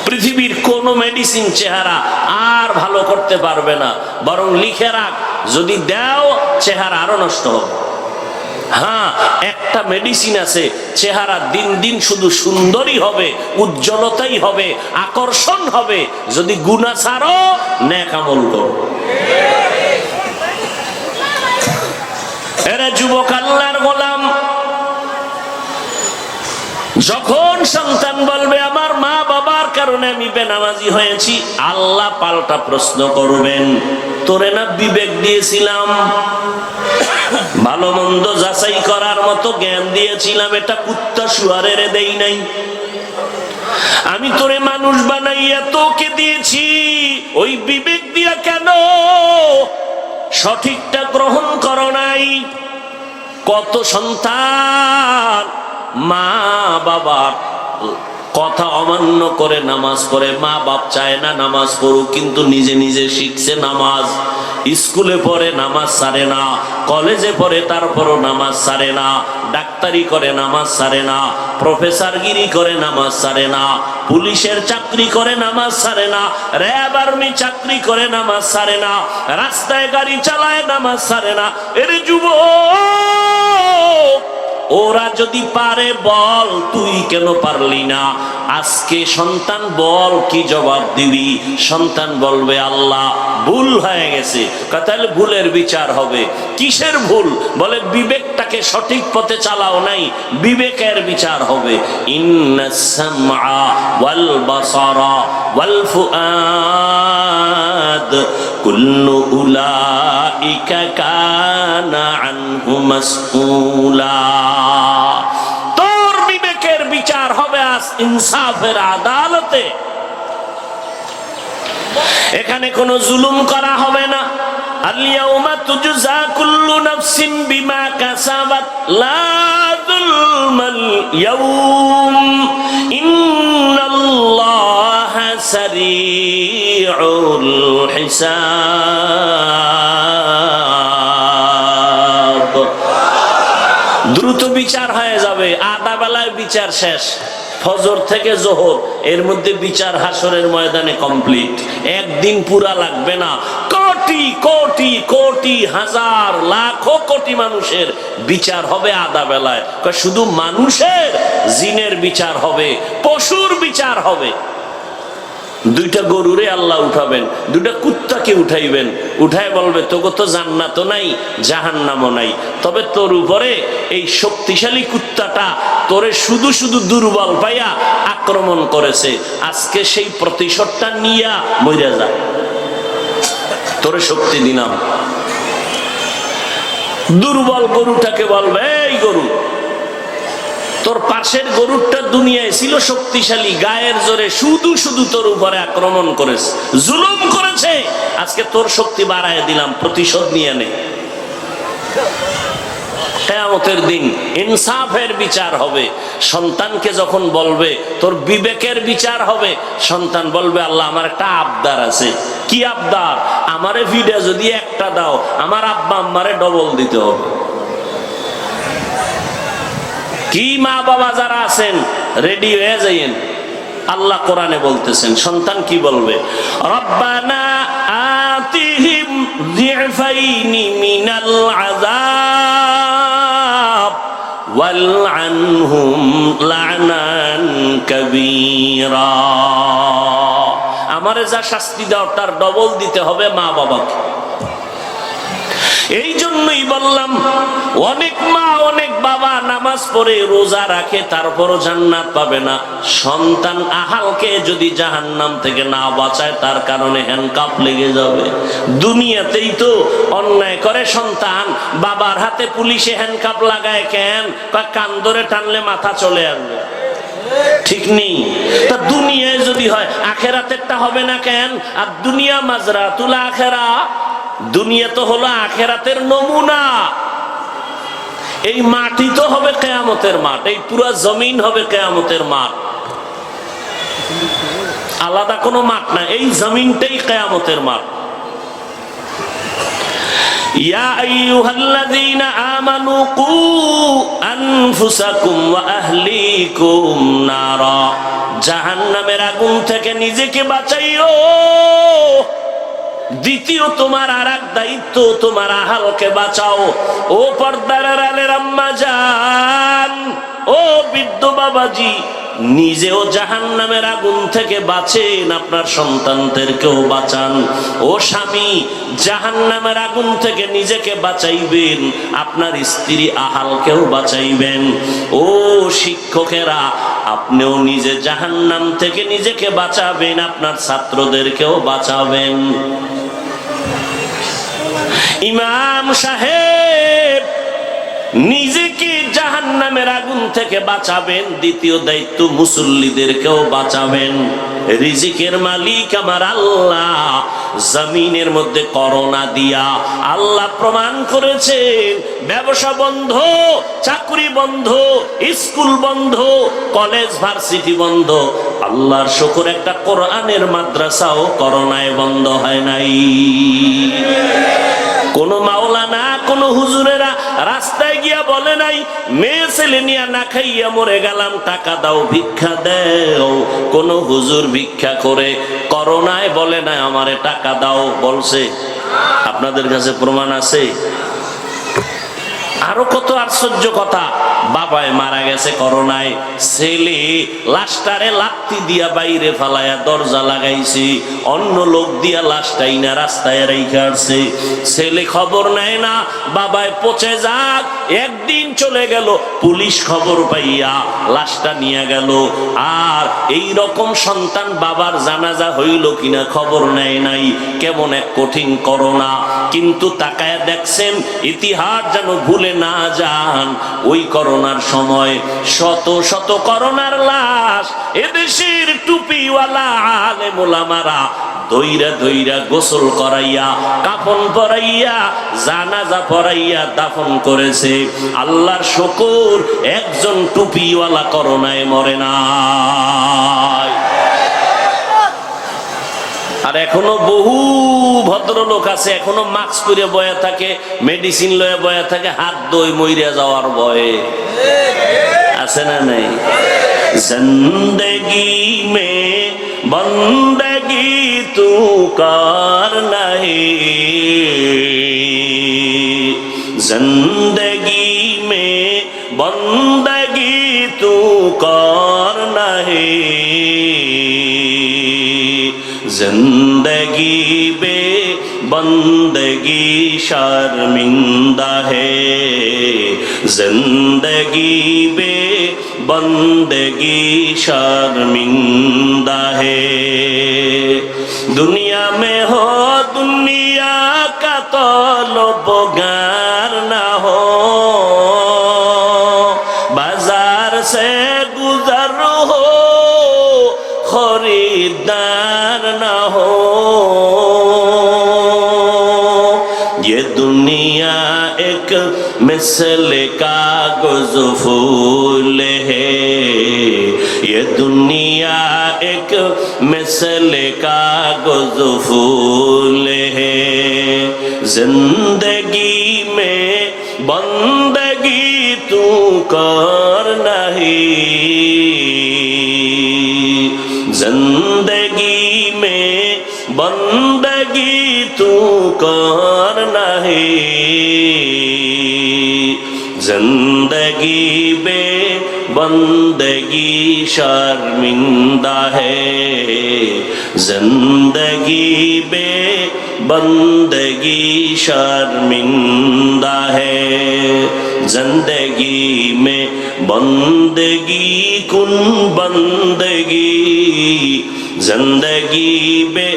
পৃথিবীর কোন মেডিসিন চেহারা আর ভালো করতে পারবে না, বরং লিখে রাখ, যদি দাও চেহারা আরো নষ্ট হবে। হ্যাঁ, একটা মেডিসিন আছে, চেহারা দিন দিন শুধু সুন্দরই হবে, উজ্জ্বলতাই হবে, আকর্ষণ হবে, যদি গুনাহ ছাড়ো, নেক আমল করো। এরা যুবক আল্লাহর গোলাম, যখন সন্তান বলবে আমার মা বাবার কারণে আমি বেনামাজি হয়েছি, আল্লাহ পাল্টা প্রশ্ন করবেন, তোরে না বিবেক দিয়েছিলাম, ভালো মন্দ যাচাই করার মতো জ্ঞান দিয়েছিলাম, এটা কুত্তা শুয়ারের দেই নাই? আমি তোরে মানুষ বানাইয়া তোকে দিয়েছি, ওই বিবেক দিয়া কেন সঠিকটা গ্রহণ করো নাই? কত সন্তান মা বাবার কথা অমান্য করে নামাজ পড়ে, মা বাপ চায় না নামাজ পড়ুক, কিন্তু নিজে নিজে শিখছে নামাজ। স্কুলে পড়ে নামাজ ছাড়ে না, কলেজে পড়ে তারপরও নামাজ ছাড়ে না, ডাক্তারি করে নামাজ ছাড়ে না, প্রফেসরগিরি করে নামাজ ছাড়ে না, পুলিশের চাকরি করে নামাজ ছাড়ে না, র্যাব আর্মি চাকরি করে নামাজ ছাড়ে না, রাস্তায় গাড়ি চালায় নামাজ ছাড়ে না। এর যুবক, ওরা যদি পারে বল, তুই কেন পারলি না? আজকে সন্তান বল, কি জবাব দিবি? সন্তান বলবে আল্লাহ ভুল হয়ে গেছে। তাহলে ভুলের বিচার হবে। কিসের ভুল? বলে বিবেকটাকে সঠিক পথে চালাও নাই, বিবেকের বিচার হবে। ইন্নাস সামআ ওয়াল বাসারা ওয়াল ফুআদ কুল্লু উলাইকা কানা আনহু মাসউলা। তোর বিবেকের বিচার হবে আজ ইনসাফের আদালতে। এখানে কোনো জুলুম করা হবে না। আল-ইয়াউমা তুজজা কুল্লু নাফসিন বিমা কাসাবাত লা যুলমাল ইয়াউম ইন্নাল্লাহা সারিউল হিসাব। দ্রুত বিচার হয়ে যাবে, আধা বেলায় বিচার শেষ, ফজর থেকে জোহর এর মধ্যে বিচার হাসরের ময়দানে কমপ্লিট। একদিন পুরা লাগবে না, কোটি কোটি কোটি হাজার লাখো কোটি মানুষের বিচার হবে আধা বেলায়। শুধু মানুষের, জিনের বিচার হবে, পশুর বিচার হবে। দুইটা গরুরে আল্লাহ উঠাবেন, দুইটা কুত্তাকে উঠাইবেন, উঠায় বলবে তোকে তো জান্নাত নাই জাহান্নামও নাই, তবে তোর উপরে এই শক্তিশালী কুত্তাটা তোরে শুধু শুধু দুর্বল পাইয়া আক্রমণ করেছে, আজকে সেই প্রতিশোধটা নিয়া মইরা যা, তোরে শক্তি দিলাম। দুর্বল গরুটাকে বলবে এই গরু, তোর পাশের গরুটা দুনিয়ায় ছিল শক্তিশালী, গায়ের জোরে শুধু শুধু তোর উপরে আক্রমণ করেছে, জুলুম করেছে, আজকে তোর শক্তি বাড়ায় দিলাম, প্রতিশোধ নিয়ে নে। কিয়ামতের দিন ইনসাফের বিচার হবে। সন্তানকে যখন বলবে তোর বিবেকের বিচার হবে, সন্তান বলবে আল্লাহ আমার একটা আবদার আছে। কি আবদার? আমারে ভিডিও যদি একটা দাও, আমার আব্বা আম্মারে ডবল দিতে হবে। কি মা বাবা যারা আছেন রেডি হয়ে যাইয়েন, আল্লাহ কোরআনে বলতেছেন। সন্তান কি বলবে? রব্বানা আতিহিম যিফাইনি মিনাল আযাব ওয়ালআনহুম লা'নান কাবীরা। আমারে যা শাস্তি দাও তার ডবল দিতে হবে মা বাবাকে। এই জন্যই বললাম অনেক মা অনেক বাবা নামাজ পড়ে রোজা রাখে, তারপরও জান্নাত পাবে না। সন্তান আহালকে যদি জাহান্নাম থেকে না বাঁচায়, তার কারণে হ্যান্ডকাপ লেগে যাবে। দুনিয়াতেই তো অন্যায় করে সন্তান, বাবার হাতে পুলিশে হ্যান্ডকাপ লাগায় কেন? কান ধরে টানলে মাথা চলে আসবে, ঠিক নেই? তা দুনিয়ায় যদি হয়, আখেরাতেরটা হবে না কেন? আর দুনিয়া মাজরাতুল আখেরা, দুনিয়া তো হলো আখেরাতের নমুনা। এই মাটি তো হবে কিয়ামতের মাঠ, এই পুরো জমিন হবে কিয়ামতের মাঠ, আলাদা কোনো মাঠ না, এই জমিনটাই কিয়ামতের মাঠ। ইয়া আইয়ুহাল্লাযীনা আমানু কু আনফুসাকুম ওয়া আহলিকুম নারা, জাহান্নামের আগুন থেকে নিজেকে বাঁচাইও। দ্বিতীয় তোমার আর এক দায়িত্ব, তোমার আহালকে বাঁচাও। ও পর্দার আড়ালের আম্মা জান, ও বৃদ্ধ বাবাজি, নিজেও জাহান্নামের আগুন থেকে বাঁচেন, আপনার সন্তানদেরকেও বাঁচান। ও স্বামী, জাহান্নামের আগুন থেকে নিজেকে বাঁচাইবেন, আপনার স্ত্রী আহালকেও বাঁচাইবেন। ও শিক্ষকেরা, আপনিও নিজে জাহান্নাম থেকে নিজেকে বাঁচাবেন, আপনার ছাত্রদেরকেও বাঁচাবেন। ইমাম সাহেব নিজেকে জাহান্নামের আগুন থেকে বাঁচাবেন, দ্বিতীয় দায়িত্ব মুসল্লিদেরকেও বাঁচাবেন। রিজিকের মালিক আমার আল্লাহ। জমিনের মধ্যে করোনা দিয়া আল্লাহ প্রমাণ করেছেন, ব্যবসা বন্ধ, চাকরি বন্ধ, স্কুল বন্ধ, কলেজ ভার্সিটি বন্ধ। আল্লাহর শুকর, একটা কোরআনের মাদ্রাসাও করোনায় বন্ধ হয় নাই। কোন মাওলানা, কোন হুজুরেরা রাস্তায় গিয়া বলে নাই মেয়ে ছেলে নিয়ে না খাইয়া মরে গেলাম, টাকা দাও, ভিক্ষা দাও। কোন হুজুর ভিক্ষা করে করোনায় বলে নাই আমারে টাকা দাও, বলছে? আপনাদের কাছে প্রমাণ আছে? আরো কত আশ্চর্য কথা, বাবায় মারা গেছে করোনায়, ছেলে লাশটারে লাত্তি দিয়া বাইরে ফালায়া দরজা লাগাইছে, অন্য লোক দিয়া লাশটাই না রাস্তায় রেখে আসছে। ছেলে খবর নেয় না, বাবায় পচে যাক, একদিন চলে গেল, পুলিশ খবর পাইয়া লাশটা নিয়ে গেল। আর এই রকম সন্তান বাবার জানাজা হইল কিনা খবর নেয় নাই। কেমন এক কঠিন করোনা! কিন্তু তাকায় দেখছেন, ইতিহাস যেন ভুলে না যান, ওই করোনার সময় শত শত করোনার লাশ এদেশের টুপিওয়ালা আলেম ওলামারা ধইরা ধইরা গোসল করাইয়া কাফন পরাইয়া জানাজা পরাইয়া দাফন করেছে। আল্লাহর শুকর, একজন টুপিওয়ালা করোনায় মরে নাই। আর এখনো বহু ভদ্রলোক আছে, এখনো মাস্ক পরে বয়া থাকে, মেডিসিন লয়ে বয়া থাকে, হাত দই মইরা যাওয়ার ভয়ে। আছে না নাই? জিন্দেগি মে বন্দগি তু কার নাহি, জিন্দেগি মে বন্দগি তু কার নাহি, जिंदगी बे बंदगी शर्मिंदा है, जिंदगी बे बंदगी शर्मिंदा है। दुनिया में हो दुनिया का तलबगार ना हो, बाजार से गुजर हो खरीदार ना हो। ये दुनिया एक मिसल कागज फूल है, ये दुनिया एक मिसल कागज फूल है। जिंदगी में बंदगी तू कर नहीं, जिंदगी में बंदगी तू कर नहीं, जिंदगी बे बंदगी शर्मिंदा है, जिंदगी बे बंदगी शर्मिंदा है। जिंदगी में बंदगी कुन बंदगी, जिंदगी बे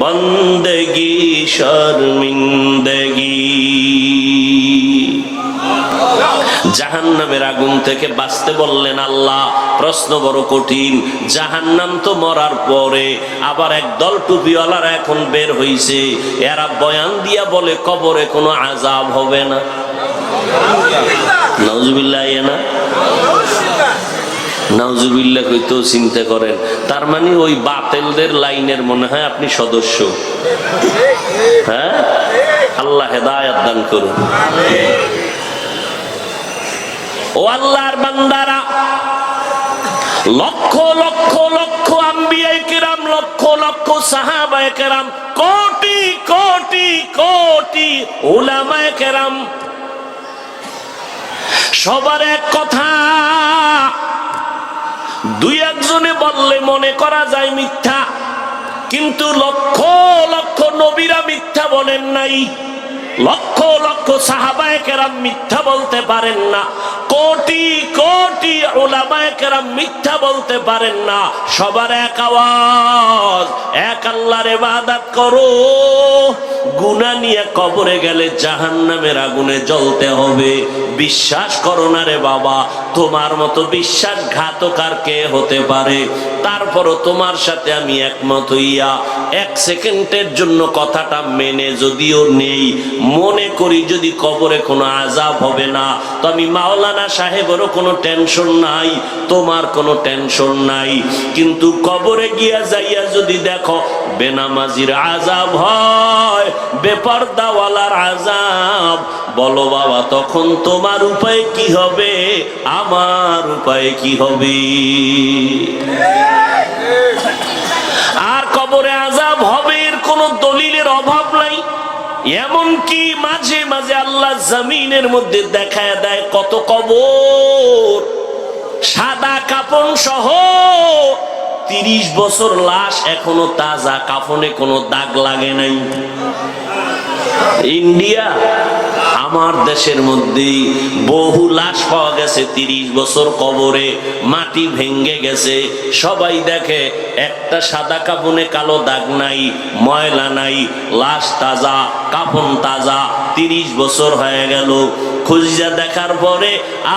बंदगी शर्मिंदगी। জাহান্নামের আগুন থেকে বাঁচতে বললেন আল্লাহ। প্রশ্ন বড় কঠিন, জাহান্নাম তো মরার পরে, আবার একদল টুপিওয়ালারা এখন বের হইছে, এরা বয়ান দিয়া বলে কবরে কোনো আযাব হবে না। নাউজুবিল্লাহ না, নাউজুবিল্লাহ কইতেও চিন্তা করেন। তার মানে ওই বাতিলদের লাইনের মনে হয় আপনি সদস্য। হ্যাঁ, আল্লাহ হেদায়েত দান করুন। ও আল্লাহর বান্দারা, লক্ষ লক্ষ লক্ষ আম্বিয়ায়ে কেরাম, লক্ষ লক্ষ সাহাবায়ে কেরাম, কোটি কোটি কোটি উলামায়ে কেরাম, সবার এক কথা। দুই একজনে বললে মনে করা যায় মিথ্যা, কিন্তু লক্ষ লক্ষ নবীরা মিথ্যা বলেন নাই, লক্ষ লক্ষ সাহাবায়ে কেরাম মিথ্যা বলতে পারেন না, কোটি কোটি উলামায়ে কেরাম মিথ্যা বলতে পারেন না। সবার এক আওয়াজ, এক আল্লাহর ইবাদত করো, গুনাহ নিয়ে কবরে গেলে জাহান্নামের আগুনে জ্বলতে হবে। বিশ্বাস করো না রে বাবা, তোমার মতো বিশ্বাসঘাতক আর কে হতে পারে? তারপরও তোমার সাথে আমি একমত হইয়া এক সেকেন্ডের জন্য কথাটা মেনে যদিও নেই, মনে করি যদি কবরে কোনো আযাব হবে না, তো আমি মাওলানা সাহেবেরও কোনো টেনশন নাই, তোমার কোনো টেনশন নাই। কিন্তু কবরে গিয়া যাইয়া যদি দেখো বেনামাজির আযাব হয়, বেপরদাওয়ালার আযাব, বলো বাবা তখন তোমার উপায় কি হবে, আমার উপায় কি হবে? আর কবরে আযাব হবে এর কোনো দলিলের অভাব নাই। এমনকি মাঝে মাঝে আল্লাহ জমিনের মধ্যে দেখায় দেয় কত কবর, সাদা কাফন সহ 30 বছর লাশ এখনো তাজা, কাফনে কোনো দাগ লাগে নাই। ইন্ডিয়া আমার দেশের মধ্যে বহু লাশ পাওয়া গেছে 30 বছর কবরে, মাটি ভেঙ্গে গেছে। সবাই দেখে একটা সাদা কাফনে কালো দাগ নাই, ময়লা নাই, লাশ তাজা, কাফন তাজা। 30 বছর হয়ে গেল। খুঁজিয়া দেখার পরে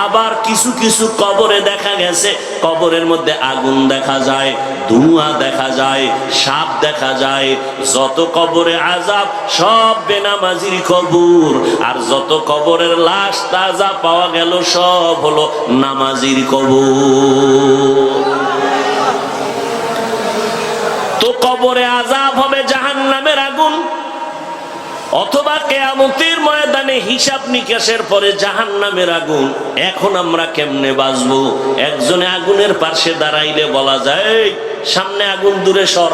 আবার কিছু কিছু কবরে দেখা গেছে কবরের মধ্যে আগুন দেখা যায়, ধোঁয়া দেখা যায়, সাপ দেখা যায়। যত কবরে আযাব সব বেনামাজির কবর, আর যত কবরের লাশ তাজা পাওয়া গেল সব হলো নামাজির কবর। তো কবরে আযাব হবে জাহান্নামের আগুন, অথবা কিয়ামতের ময়দানে হিসাব নিকাশের পরে জাহান্নামের আগুন। এখন আমরা কেমনে বাঁচবো? একজনে আগুনের পাশে দাঁড়াইলে বলা যায় সামনে আগুন, দূরে সর।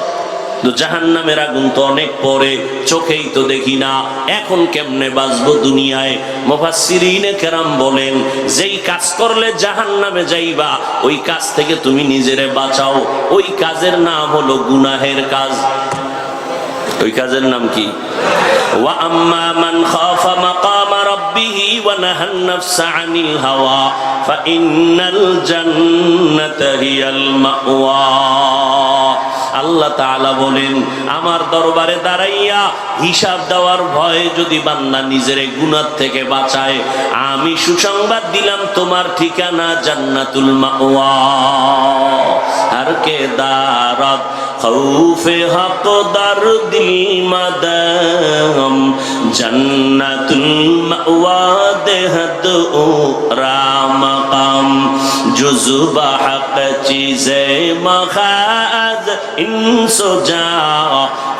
তো জাহান্নামের আগুন তো অনেক পরে, চোখেই তো দেখি না। এখন কেমনে বাঁচবো দুনিয়ায়? মুফাসসিরিনে কেরাম বলেন, যেই কাজ করলে জাহান্নামে যাইবা ওই কাজ থেকে তুমি নিজেরে বাঁচাও। ওই কাজের নাম হলো গুনাহের কাজ। ওই কাজের নাম কি? ওয়া আম্মা মান খাফা মাকামা রাব্বিহি ওয়া নাহান নাফসা আনিল হাওয়া ফাইন্নাল জান্নাতা হিয়াল মাওয়া। আল্লাহ তাআলা বলেন, আমার দরবারে দাঁড়াইয়া হিসাব দেওয়ার ভয়ে যদি বান্দা নিজের গুনাহ থেকে বাঁচায়, আমি সুসংবাদ দিলাম তোমার ঠিকানা জান্নাতুল মাওয়া। আর কে দারাত খৌফে হক দারদিল মাদাম জান্নাতুল মাওয়া দেহদ ও রামাকাম জুজবা হক চিজে মখাজ ইনসুজা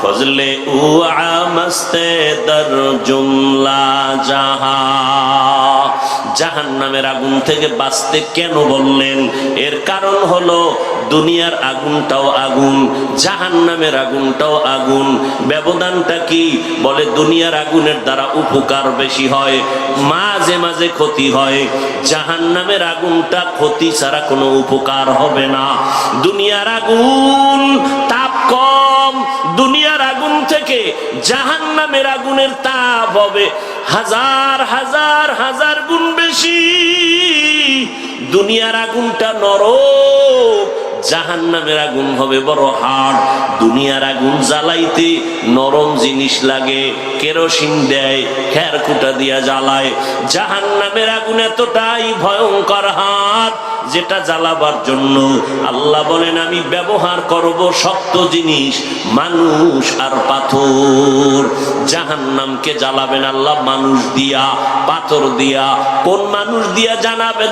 ফজলে ও আমস্তে দর জুমলা জাহা। জাহান্নামের আগুন থেকে বাঁচতে কেন বললেন? এর কারণ হলো দুনিয়ার আগুনটাও আগুন, জাহান্নামের আগুনটাও আগুন। ব্যবধানটা কি? বলে দুনিয়ার আগুনের দ্বারা উপকার বেশি হয়, মাঝে মাঝে ক্ষতি হয়। জাহান্নামের আগুনটা ক্ষতি ছাড়া কোনো উপকার হবে না। দুনিয়ার আগুন তাপ কম, দুনিয়ার আগুন থেকে জাহান্নামের আগুনের তাপ হবে হাজার হাজার হাজার গুণ বেশি। দুনিয়ার আগুনটা নরম, জাহান্নামের আগুন হবে বড় হার্ড। দুনিয়ার আগুন জ্বালাইতে নরম জিনিস লাগে, কেরোসিন দেয়, খেরকুটা দিয়া জ্বালায়। জাহান্নামের আগুন এতটাই ভয়ঙ্কর হার্ড, যেটা জ্বালাবার জন্য আল্লাহ বলেন আমি ব্যবহার করব শক্ত জিনিস, মানুষ আর পাথর। জাহান্নামকে জ্বালাবেন আল্লাহ মানুষ দিয়া, পাথর দিয়া। কোন মানুষ দিয়া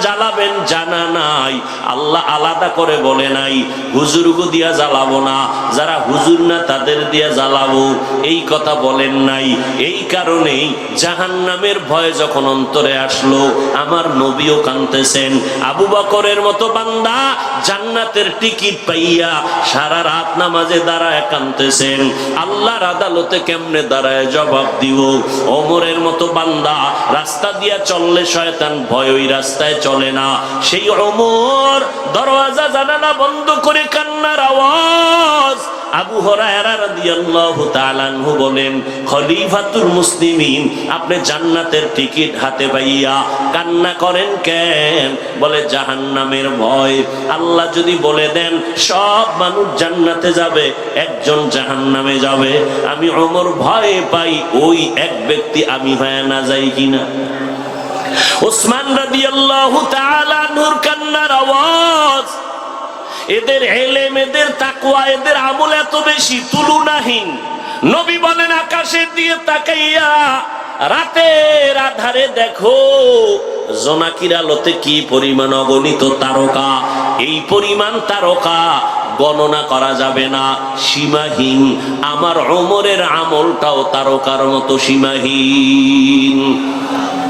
জ্বালাবেন জানা নাই, আল্লাহ আলাদা করে বলে নাই। হুজুরগো দিয়া জ্বালাবো না, যারা হুজুর না তাদের দিয়া জ্বালাবো, এই কথা বলেন নাই। এই কারণেই জাহান্নামের ভয় যখন অন্তরে আসলো, আমার নবীও কাঁদতেছেন। আবু বকরের মতো বান্দা জান্নাতের টিকিট পাইয়া সারা রাত নামাজে দাঁড়ায় কাঁদতেছেন। আল্লাহর আদালতে কেমনে দাঁড়ায় জবাব দিব? ওমরের মতো বান্দা রাস্তা দিয়া চললে শয়তান ভয় ওই রাস্তায় চলে না। সেই ওমর দরওয়াজা জানালা বন্ধ করে কান্নার আওয়াজ। আবু হুরায়রা রাদিয়াল্লাহু তাআলা আনহু বলেন, খলিফাতুল মুসলিমিন আপনি জান্নাতের টিকিট হাতে পাইয়া কান্না করেন কেন? বলে জাহান্নামের ভয়। আল্লাহ যদি বলে দেন সব মানুষ জান্নাতে যাবে, একজন জাহান্নামে যাবে, আমি ওমর ভয় পাই ওই এক ব্যক্তি আমি হয়ে না যাই কিনা। উসমান রাদিয়াল্লাহু তাআলা আনহুর কান্নার আওয়াজ। এদের ইলম, এদের তাকওয়া, এদের আমল এত বেশি তুলনাহীন। নবী বলেন আকাশের দিকে তাকাইয়া রাতের আধারে দেখো জোনাকির আলোতে কি পরিমাণ অগণিত তারকা। এই পরিমাণ তারকা গণনা করা যাবে না, সীমাহীন। আমার ওমরের আমলটাও তারকার মতো সীমাহীন।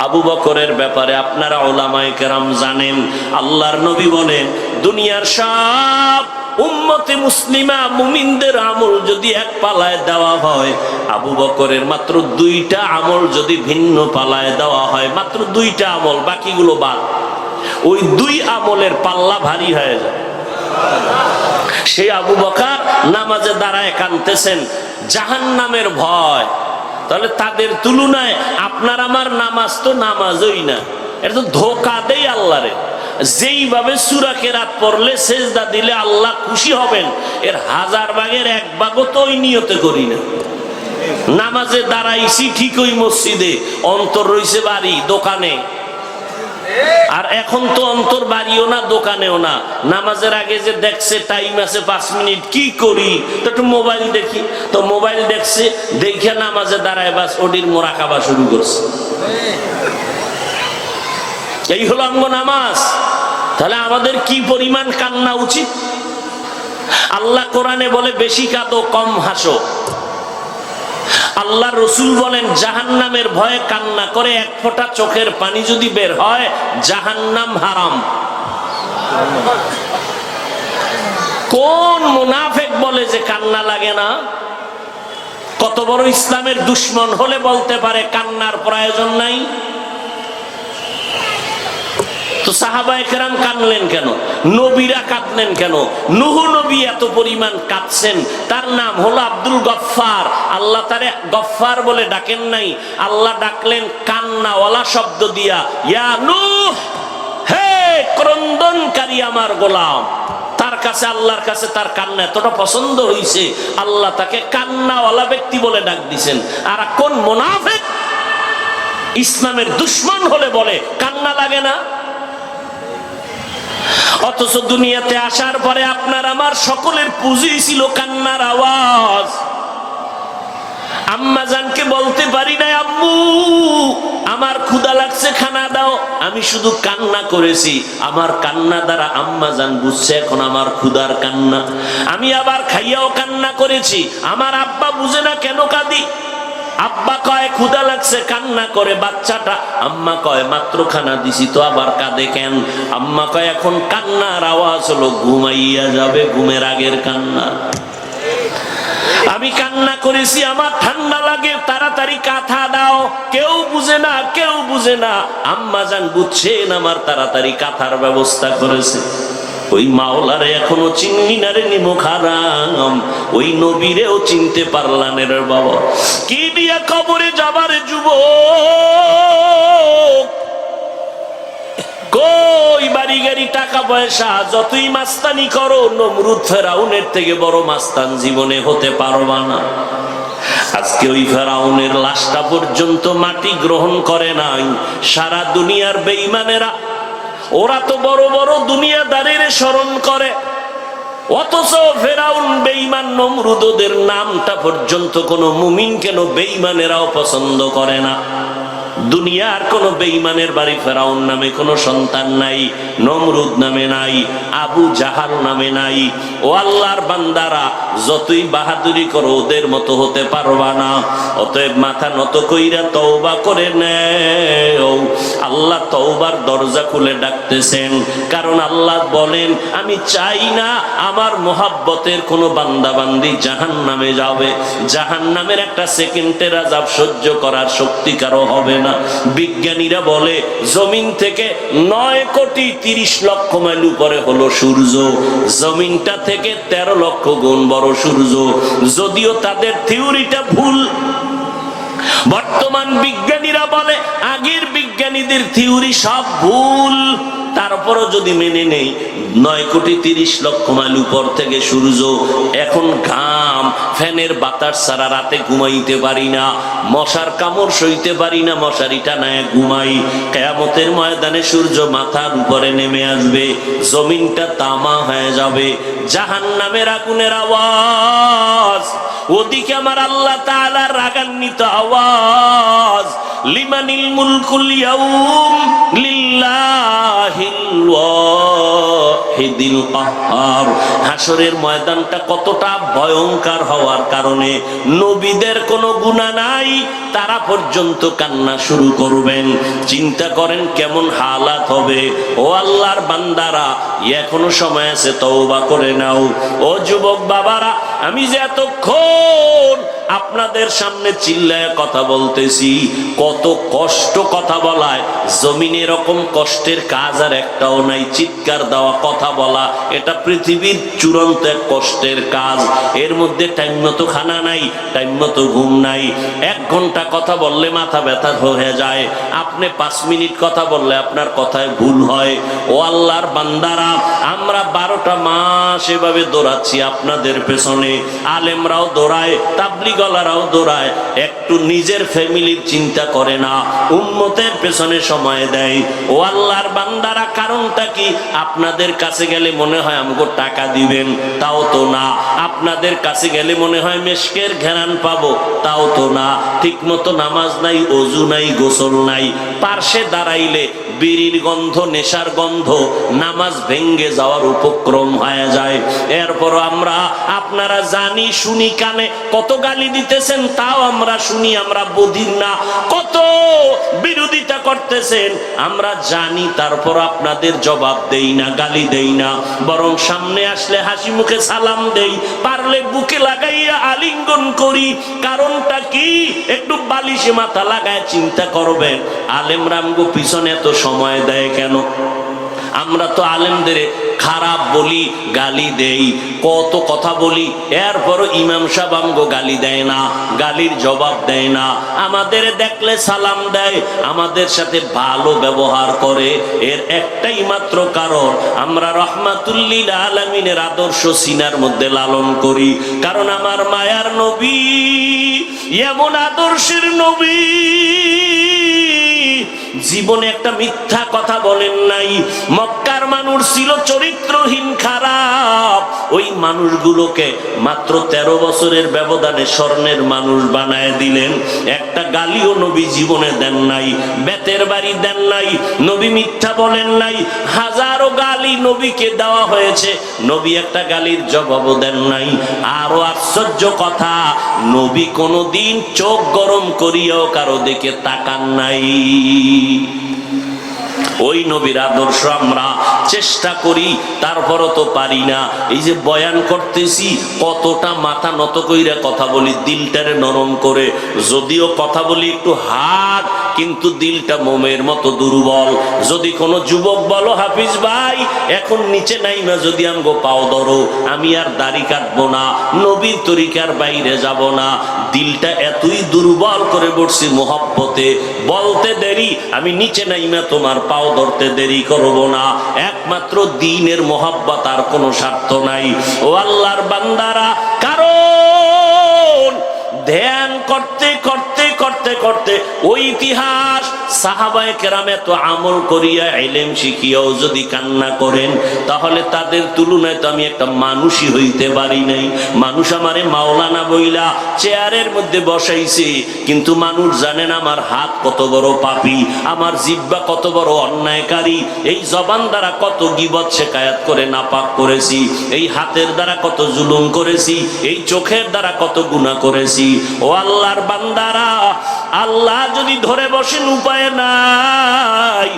আবু বকরের ব্যাপারে আপনারা উলামায়ে কেরাম জানেন, আল্লাহর নবী বলেন দুনিয়ার সব উম্মতে মুসলিমা মুমিনদের আমল যদি এক পালায় দেওয়া হয়, আবু বকরের মাত্র 2টা আমল যদি ভিন্ন পালায় দেওয়া হয়, মাত্র 2টা আমল, বাকিগুলো বাদ, ওই 2 আমলের পাল্লা ভারী হয়ে যায়। সেই আবু বকর নামাজে দাঁড়ায় কাঁদতেছেন জাহান্নামের ভয়। তাহলে তাদের তুলনায় আপনার আমার নামাজ তো নামাজই না, এটা তো ধোঁকা দেয় আল্লাহরে। যেইভাবে সূরা কেরাত পড়লে সেজদা দিলে আল্লাহ খুশি হবেন, এর 1000 ভাগের 1 ভাগও তো ওই নিয়তে করি না। নামাজে দাঁড়াইছি ঠিকই মসজিদে, অন্তর রইছে বাড়ি দোকানে। আর এখন তো অন্তর বাড়িও না দোকানেও না, নামাজের আগে যে দেখছে টাইম আছে 5 মিনিট, কি করি তো একটু মোবাইল দেখি, তো মোবাইল দেখছে, দেখে নামাজে দাঁড়ায় বাস ওডির মোরাকাবা শুরু করছে। এই হলো আঙ্গ নামাজ। তাহলে আমাদের কি পরিমাণ কান্না উচিত? আল্লাহ কোরআনে বলে বেশি কাঁদো কম হাসো। আল্লাহ রসুল বলেন জাহান্নামের ভয়ে কান্না করে 1 ফোঁটা চোখের পানি যদি বের হয় জাহান্নাম হারাম। কোন মুনাফিক বলে যে কান্না লাগে না? কত বড় ইসলামের দুশ্মন হলে বলতে পারে কান্নার প্রয়োজন নাই? তো সাহাবায়ে কেরাম কাঁদলেন কেন? নবীরা কাঁদলেন কেন? নূহ নবী এত পরিমাণ কাঁদছেন, তার নাম হলো আব্দুল গফফার। আল্লাহ তারে গফফার বলে ডাকেন নাই, আল্লাহ ডাকলেন কান্নাওয়ালা শব্দ দিয়া, ইয়া নূহ, হে ক্রন্দনকারী আমার গোলাম। তার কাছে, আল্লাহর কাছে তার কান্না এতটা পছন্দ হইছে, আল্লাহ তাকে কান্নাওয়ালা ব্যক্তি বলে ডাক দিছেন। আর কোন মুনাফিক ইসলামের দুশ্মন হলে বলে কান্না লাগে না? অথচ দুনিয়াতে আসার পরে আপনার আমার সকলের পুঁজি ছিল কান্নার আওয়াজ। আম্মা জানকে বলতে পারি না আম্মু আমার ক্ষুধা লাগছে খানা দাও, আমি শুধু কান্না করেছি। আমার কান্না দ্বারা আম্মা জান বুঝছে এখন আমার ক্ষুধার কান্না। আমি আবার খাইয়াও কান্না করেছি, আমার আব্বা বুঝে না কেন কাঁদি। আব্বা কয় ক্ষুধা লাগছে কান্না করে বাচ্চাটা, আম্মা কয় মাত্র খানা দিছি তো আবার কাঁদে কেন? আম্মা কয় এখন কান্নার আওয়াজ হলো ঘুমাইয়া যাবে, ঘুমের আগের কান্না। আমি কান্না করেছি আমার ঠান্ডা লাগে, তাড়াতাড়ি কাঁথা দাও। কেউ বুঝে না, কেউ বুঝে না। আম্মা জান বুঝছেন, আমার তাড়াতাড়ি কাঁথার ব্যবস্থা করেছে। ওই মাওলারে এখনো চিনলি না রে নিমুখারাম, ওই নবীরেও চিনতে পারলাম রে বাবা। কি দিয়া কবরে যাবার যুবক, কই বাড়ি গাড়ি টাকা পয়সা যতই মাস্তানি করো, নমরুদ ফেরাউনের থেকে বড় মাস্তান জীবনে হতে পারবা না। আজকে ওই ফেরাউনের লাশটা পর্যন্ত মাটি গ্রহণ করে নাই সারা দুনিয়ার বেঈমানেরা। ওরা তো বড় বড় দুনিয়াদারের স্মরণ করে, অথচ ফেরাউন বেঈমান নমরুদ, ওদের নামটা পর্যন্ত কোনো মুমিন কেন বেঈমানেরাও পছন্দ করে না। দুনিয়ার কোন বেঈমানের বাড়ি ফেরাউন নামে কোনো সন্তান নাই, নমরুদ নামে নাই, আবু জাহাল নামে নাই। ও আল্লাহর বান্দারা, যতই বাহাদুরি করো ওদের মতো হতে পারবা না। অতএব মাথা নত কইরা তওবা করে নেও। আল্লাহ তওবার দরজা খুলে ডাকতেছেন, কারণ আল্লাহ বলেন আমি চাই না আমার মোহাব্বতের কোনো বান্দা বান্দি জাহান্নামে যাবে। জাহান্নামের একটা সেকেন্ডের আযাব সহ্য করার শক্তি কারো হবে না। বিজ্ঞানীরা বলে জমিন থেকে 9,30,00,000 মাইল উপরে হলো সূর্য, জমিনটা থেকে 13 লক্ষ গুণ বড় সূর্য। যদিও তাদের থিওরিটা ভুল, বর্তমান বিজ্ঞানীরা বলে আগের বিজ্ঞানীদের থিওরি সব ভুল, তারপরও যদি মেনে নেই 9,30,00,000 মাইল উপর থেকে সূর্য। এখন ঘাম, ফ্যানের বাতাস ছাড়া রাতে ঘুমাইতে পারি না, মশার কামড় সইতে পারি না, মশারি টানায় ঘুমাই। কিয়ামতের ময়দানে সূর্য মাথার উপরে নেমে আসবে, জমিনটা তামা হয়ে যাবে, জাহান্নামের আগুনের আওয়াজ, ওদিকে আমার আল্লাহ তাআলার রাগান্বিত আওয়াজ, লিমানিল মুলকুল ইয়াউম লিল্লাহিল ওয়াহিদিল কাহ্হার। হাসরের ময়দানটা কতটা ভয়ঙ্কর হওয়ার কারণে নবীদের কোনো গুনাহ নাই, তারা পর্যন্ত কান্না শুরু করবেন। চিন্তা করেন কেমন হালাত হবে। ও আল্লাহর বান্দারা, এখনো সময় আছে, তওবা করে নাও। ও যুবক বাবারা, আমি যে এতক্ষণ আপনাদের সামনে চিল্লায় কথা বলতেছি, কত কষ্ট কথা বলায়, জমিনে এরকম কষ্টের কাজ আর একটাও নাই। চিৎকার দেওয়া, কথা বলা, এটা পৃথিবীর চূড়ান্ত এক কষ্টের কাজ। এর মধ্যে টাইম মতো খানা নাই, টাইম মতো ঘুম নাই, 1 ঘন্টা কথা বললে মাথা ব্যথা হয়ে যায়, আপনি 5 মিনিট কথা বললে আপনার কথায় ভুল হয়। ও আল্লাহর বান্দারা, আমরা 12টা মাস এভাবে দৌড়াচ্ছি আপনাদের পেছনে, আলেমরাও দৌড়ায়, তাবলিগওয়ালারাও দৌড়ায়, একটু নিজের ফ্যামিলির চিন্তা করে না, উম্মতের পেছনে সময় দেয়। ও আল্লাহর বান্দারা, কারণটা কি? আপনাদের কাছে গেলে মনে হয় আমাকে টাকা দিবেন, তাও তো না। আপনাদের কাছে গেলে মনে হয় মেশকের ঘেরান পাবো, তাও তো না। ঠিক মতো নামাজ নাই, ওযু নাই, গোসল নাই, পার্শ্বে দাঁড়াইলে বিড়ির গন্ধ, নেশার গন্ধ, নামাজ ভেঙ্গে যাওয়ার উপক্রম হয়ে যায়। এরপর আমরা, আপনারা জানি শুনি, কানে কত গালি দিতেছেন, তাও আমরা শুনি, আমরা বধির না। কত বিরোধিতা করতেছেন আমরা জানি, তারপর আপনাদের জবাব দেই না, গালি দেই না, বরং সামনে আসলে হাসি মুখে সালাম দেই, পারলে বুকে লাগাইয়া আলিঙ্গন করি। কারণটা কি? একটু বালিশে মাথা লাগায় চিন্তা করবেন, আলেমরা আমগো পিছনে এত সময় দেয় কেন? আমরা তো আলেমদের খারাপ বলি, গালি দেই, কত কথা বলি, এরপরও ইমাম সাহেব আমগো গালি দেয় না, গালির জবাব দেয় না, আমাদের দেখলে সালাম দেয়, আমাদের সাথে ভালো ব্যবহার করে। এর একটাই মাত্র কারণ, আমরা রহমাতুল্লিল আলামিনের আদর্শ সিনার মধ্যে লালন করি। কারণ আমার মায়ার নবী এমন আদর্শের নবী, জীবনে একটা মিথ্যা কথা বলেন নাই। মক্কার মানুষ ছিল চরিত্রহীন, খারাপ, ওই মানুষগুলোকে মাত্র 13 বছরের ব্যবধানে স্বর্ণের মানুষ বানায় দিলেন। একটা গালিও নবী জীবনে দেন নাই, বেতের বাড়ি দেন নাই, নবী মিথ্যা বলেন নাই। হাজারো গালি নবীকে দেওয়া হয়েছে, নবী একটা গালির জবাবও দেন নাই। আরো আশ্চর্য কথা, নবী কোনোদিন চোখ গরম করিয়াও কারো দিকে তাকান নাই। ওই নবীর আদর্শ আমরা চেষ্টা করি, তারপরও তো পারি না। এই যে বয়ান করতেছি, কতটা মাথা নত কইরা কথা বলি, দিলটারে নরম করে, যদিও কথা বলি একটু হার্ড, কিন্তু দিলটা মোমের মতো দুর্বল। যদি কোনো যুবক বলো, হাফিজ ভাই এখন নিচে নাই না, যদি আমগো পাও ধরো, আমি আর দাড়ি কাটবো না, নবীর তরিকার বাইরে যাব না, দিলটা এতই দুর্বল করে বসছি মোহব্বতে, বলতে দেরি, আমি নিচে নাই না, তোমার পাও ধরতে দেরি করব না, একমাত্র দ্বীনের মোহাব্বত, আর কোনো স্বার্থ নাই। ও আল্লাহর বান্দারা, কারণ ধ্যান করতে করতে করতে করতে ওই ইতিহাস, সাহাবায়ে কেরাম এত আমল করিয়া ইলম শিখিয়াও যদি কান্না করেন, তাহলে তাদের তুলনায় তো আমি একটা মানুষই হইতে পারি নাই। মানুষ আমারে মাওলানা বইলা চেয়ারের মধ্যে বসাইছে, কিন্তু মানুষ জানেন আমার হাত কত বড় পাপী, আমার জিহ্বা কত বড় অন্যায়কারী, এই জবান দ্বারা কত গীবত শিকায়াত করে নাপাক করেছি, এই হাতের দ্বারা কত জুলুম করেছি, এই চোখের দ্বারা কত গুনাহ করেছি। ও আল্লাহর বান্দারা, আল্লাহ যদি ধরে বসেন উপায় নাই।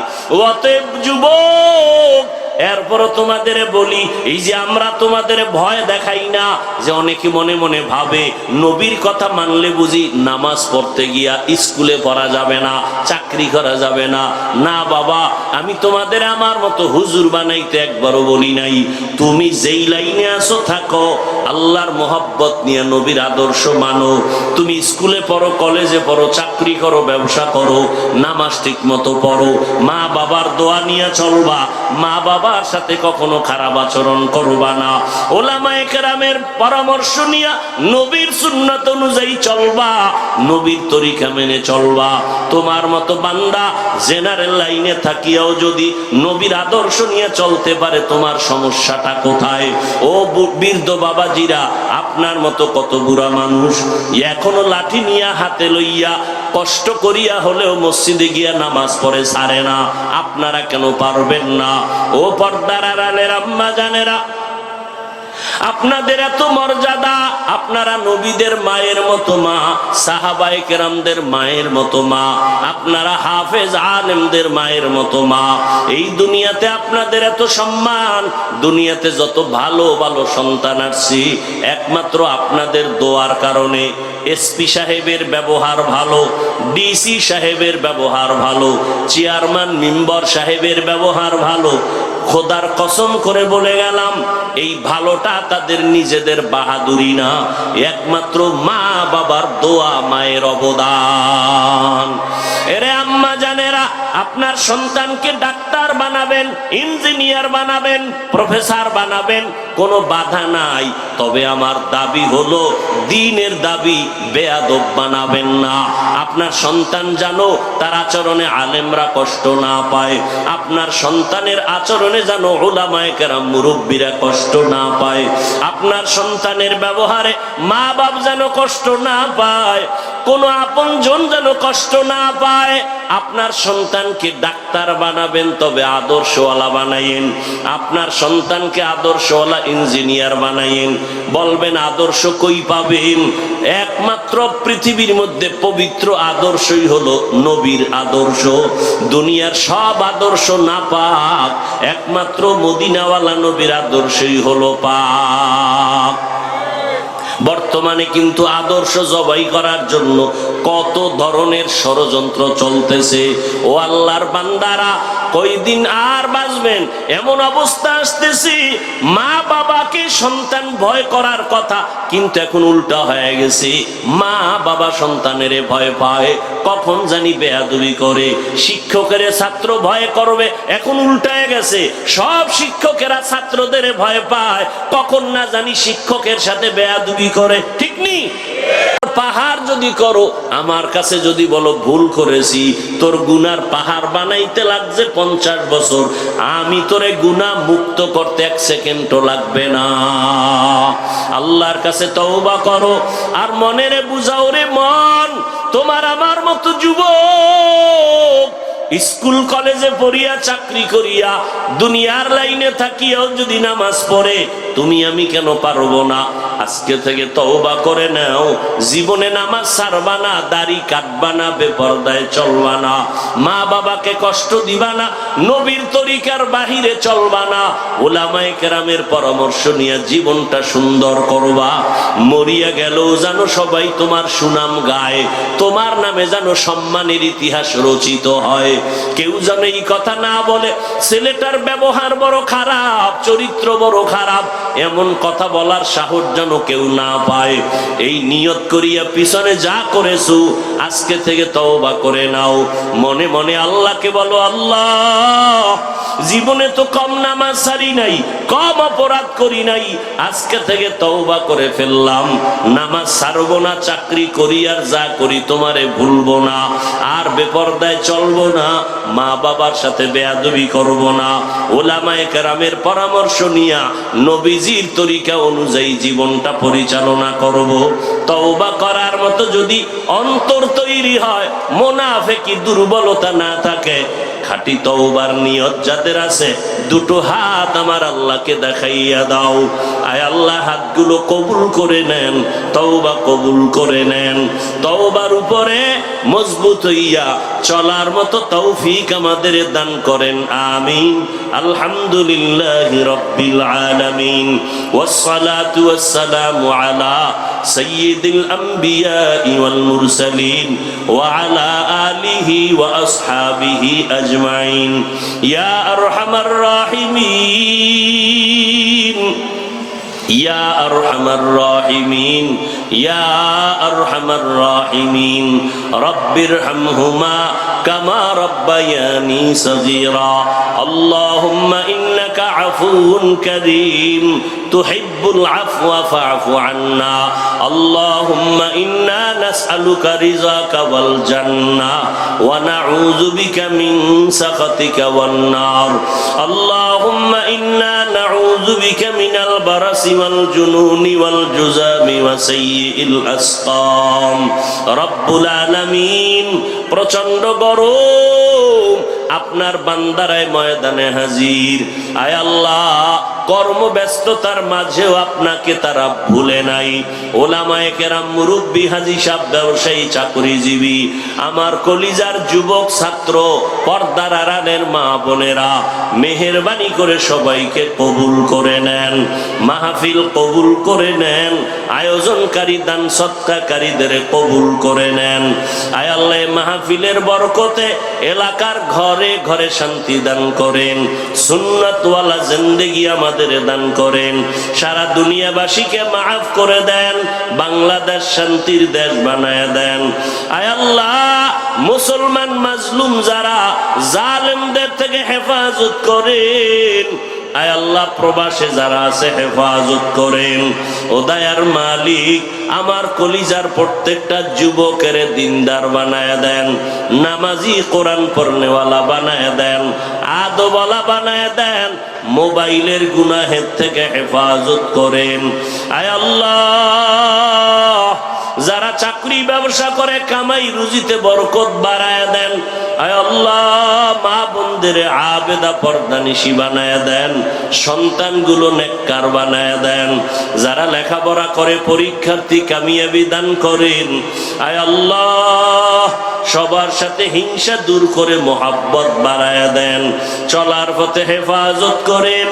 অতএব যুবক, এরপরও তোমাদের বলি, এই যে আমরা তোমাদের ভয় দেখাই না, যে অনেকে মনে মনে ভাবে নবীর কথা মানলে বুঝি নামাজ পড়তে গিয়া স্কুলে পড়া যাবে না, চাকরি করা যাবে না। না বাবা, আমি তোমাদের আমার মতো হুজুর বানাইতে একবারও বলি নাই। তুমি যেই লাইনে আসো থাকো, আল্লাহর মোহাব্বত নিয়ে নবীর আদর্শ মানো। তুমি স্কুলে পড়ো, কলেজে পড়ো, চাকরি করো, ব্যবসা করো, নামাজ ঠিক মতো পড়ো, মা বাবার দোয়া নিয়ে চলবা, মা বাবার সাথে কখনো খারাপ আচরণ করবা না, ওলামায়ে কেরামের পরামর্শ নিয়ে নবীর সুন্নাত অনুযায়ী চলবা, নবীর তরিকা মেনে চলবা। তোমার মতো বান্দা জেনারেল লাইনে থাকিয়াও যদি নবীর আদর্শ নিয়ে চলতে পারে, তোমার সমস্যাটা কোথায়? ও বৃদ্ধ বাবাজিরা, আপনার মতো কত বুড়া মানুষ এখনো লাঠি নিয়ে হাতে লইয়া কষ্ট করিয়া হলেও মসজিদে গিয়া নামাজ পড়ে ছাড়ে না, আপনারা কেন পারবেন না? ও পর্দার আড়ালের আম্মা জানেরা, আপনাদের এত মর্যাদা, আপনারা নবীদের মায়ের মতো মা, সাহাবায়ে কেরামদের মায়ের মতো মা, আপনারা হাফেজ আলেমদের মায়ের মতো মা। এই দুনিয়াতে আপনাদের এত সম্মান, দুনিয়াতে যত ভালো ভালো সন্তান আসছে, একমাত্র আপনাদের দোয়ার কারণে। এসপি সাহেবের ব্যবহার ভালো, ডিসি সাহেবের ব্যবহার ভালো, চেয়ারম্যান মেম্বার সাহেবের ব্যবহার ভালো, খোদার কসম করে বলে গেলাম, এই ভালোটা তাদের নিজেদের বাহাদুরি না, একমাত্র মা বাবার দোয়া, মায়ের অবদান। এরে আম্মা জানেরা, আপনার সন্তানকে ডাক্তার বানাবেন, ইঞ্জিনিয়ার বানাবেন, প্রফেসর বানাবেন, কোনো বাধা নাই। তবে আমার দাবি হলো, দ্বীনের দাবি, বেয়াদব বানাবেন না। আপনার সন্তান জানো তার আচরণে আলেমরা কষ্ট না পায়, আপনার সন্তানের আচরণে যেন উলামায়ে কেরাম, মুরব্বীরা কষ্ট না পায়, আপনার সন্তানের ব্যবহারে মা বাপ যেন কষ্ট না পায়, কোনো আপনজন যেন কষ্ট না পায়। আপনার সন্তানকে ডাক্তার বানাবেন, তবে আদর্শওয়ালা বানাইন। আপনার সন্তানকে আদর্শওয়ালা ইঞ্জিনিয়ার বানাইন। বলবেন আদর্শ কই পাবেন? একমাত্র পৃথিবীর মধ্যে পবিত্র আদর্শই হলো নবীর আদর্শ। দুনিয়ার সব আদর্শ না পাক, একমাত্র মদিনাওয়ালা নবীর আদর্শই হলো পাক। বর্তমানে কিন্তু আদর্শ জবাই করার জন্য কত ধরনের ষড়যন্ত্র চলতেছে। ও আল্লাহর বান্দারা, কয়দিন আর বাঁচবেন? এমন অবস্থা আসতেছে, মা বাবাকে সন্তান ভয় করার কথা, কিন্তু এখন উল্টা হয়ে গেছে। মা বাবা সন্তানের ভয় পায়, কখন জানি বেয়াদবি করে। শিক্ষকেরা ছাত্র ভয় করবে, এখন উল্টায় গেছে। সব শিক্ষকেরা ছাত্রদের ভয় পায়, কখন না জানি শিক্ষকের সাথে বেয়াদবি করে। ঠিক নেই? পাহাড় যদি করো, আমার কাছে যদি বলো ভুল করেছি, তোর গুনার পাহাড় বানাইতে লাগছে 50 বছর, আমি তোরে গুনাহ মুক্ত করতে 1 সেকেন্ডও লাগবে না। আল্লাহর কাছে তওবা করো, আর মনেরে বুঝাও, রে মন, তোমার আমার মতো যুবক স্কুল কলেজে পড়িয়া, চাকরি করিয়া, দুনিয়ার লাইনে থাকিয়াও যদি নামাজ পড়ে, তুমি আমি কেন পারবো না? আজকে থেকে তওবা করে নাও, জীবনে নামাজ ছাড়বা না, দাড়ি কাটবা না, বেপরদায় চলবা না, মা বাবাকে কষ্ট দিবা না, নবীর তরিকার বাহিরে চলবা না, উলামায়ে কেরামের পরামর্শ নিয়ে জীবনটা সুন্দর করবা। মরিয়া গেলেও জানো সবাই তোমার সুনাম গায়, তোমার নামে যেন সম্মানের ইতিহাস রচিত হয়। কেউ যেন এই কথা না বলে ছেলেটার ব্যবহার বড় খারাপ, চরিত্র বড় খারাপ, এমন কথা বলার সাহস যেন কেউ না পায়। এই নিয়ত করিয়া পিছনে যা করেছো, আজকে থেকে তওবা করে নাও। মনে মনে আল্লাহকে বলো, আল্লাহ, জীবনে তো কম নামাজ ছাড়ি নাই, কম অপরাধ করি নাই, আজকে থেকে তওবা করে ফেললাম, নামাজ ছাড়বো না, চাকরি করি আর যা করি তোমারে ভুলবো না, আর বেপরদায় চলবো না, মা বাবার সাথে বেয়াদবি করব না, উলামায়ে কেরামের পরামর্শ নিয়া নবীজির তরিকা অনুযায়ী জীবনটা পরিচালনা করব। তওবা করার মতো যদি অন্তর তৈরি হয়, মুনাফিকি দুর্বলতা না থাকে, খাঁটি তওবার নিয়ত যাদের আছে, দুটো হাত আমার আল্লাহকে দেখাইয়া দাও। আয় আল্লাহ, হাতগুলো কবুল করে নেন, তওবা কবুল করে নেন। তওবার উপরে মজবুত হইয়া চলার মতো তৌফিক আমাদের দান করেন, আমিন। আলহামদুলিল্লাহি রাব্বিল আলামিন, ওয়াসসালাতু ওয়াসসালামু আলা সাইয়্যিদিল আমবিয়া ওয়াল মুরসালিন ওয়া আলা আলিহি ওয়া আসহাবিহি আজমাইন। ইয়া আরহামার রাহিমিন, ইয়া আরহামার রাহিমিন, ইয়া আরহামার রাহিমিন, রব্বিরহামহুমা কামা রব্বায়ানি সগীরা। আল্লাহুম্মা ইন্নাকা আফুউন কারীম তুহিব্বুল আফওয়া ফা'ফু আন্না। আল্লাহুম্মা ইন্না নাসআলুকা রিযাকা ওয়াল জান্নাহ ওয়া নাউযু বিকা মিন সাখাতিকা ওয়ান নার। আল্লাহুম্মা ইন্না নাউযু বিকা মিনাল বারাসি ওয়াল জুনুনি ওয়াল জুযামি ওয়া সাইয়্যিল আসকাম। রব্বুল আলামিন, প্রচন্ড গরম, আপনার বান্দারায় ময়দানে হাজির। আয় আল্লাহ, কর্মব্যস্ততার মাঝেও আপনাকে তারা ভুলে নাই। ওলামায়ে কেরাম, মুরব্বী, হাজী সাহেব, ব্যবসায়ী, চাকরিজীবী, আমার কলিজার যুবক ছাত্র, পর্দার আড়ালের মা বোনেরা, মেহেরবানি করে সবাইকে কবুল করে নেন, মাহফিল কবুল করে নেন, আয়োজনকারী দান সৎকারীদের কবুল করে নেন। আয় আল্লাহ, মাহফিলের বরকতে এলাকার ঘরে ঘরে শান্তি দান করেন, সুন্নাতওয়ালা জিন্দেগি আমাদের দান করেন, সারা দুনিয়াবাসীকে মাফ করে দেন, বাংলাদেশ শান্তির দেশ বানায় দেন। আয় আল্লাহ, মুসলমান মাজলুম যারা, জালেমদের থেকে হেফাজত করেন। আয় আল্লাহ, প্রবাসে যারা আছে হেফাজত করেন। ও দয়ার মালিক, আমার কলিজার প্রত্যেকটা যুবকের দিনদার বানায় দেন, নামাজি, কোরআন পড়নেওয়ালা বানায় দেন, আদবওয়ালা বানায় দেন, মোবাইলের গুনাহের থেকে হেফাজত করেন। আয় আল্লাহ, যারা চাকরি ব্যবসা করে কামাই রুজিতে বরকত বাড়ায় দেন। আয় আল্লাহ, মা বোনদের আবেদা পর্দানিশী বানায় দেন, সন্তানগুলো নেককার বানায় দেন, যারা লেখাপড়া করে পরীক্ষার্থী কামিয়াবি দান করেন। আয় আল্লাহ, সবার সাথে হিংসা দূর করে মোহাব্বত বাড়ায় দেন, চলার পথে হেফাজত করেন,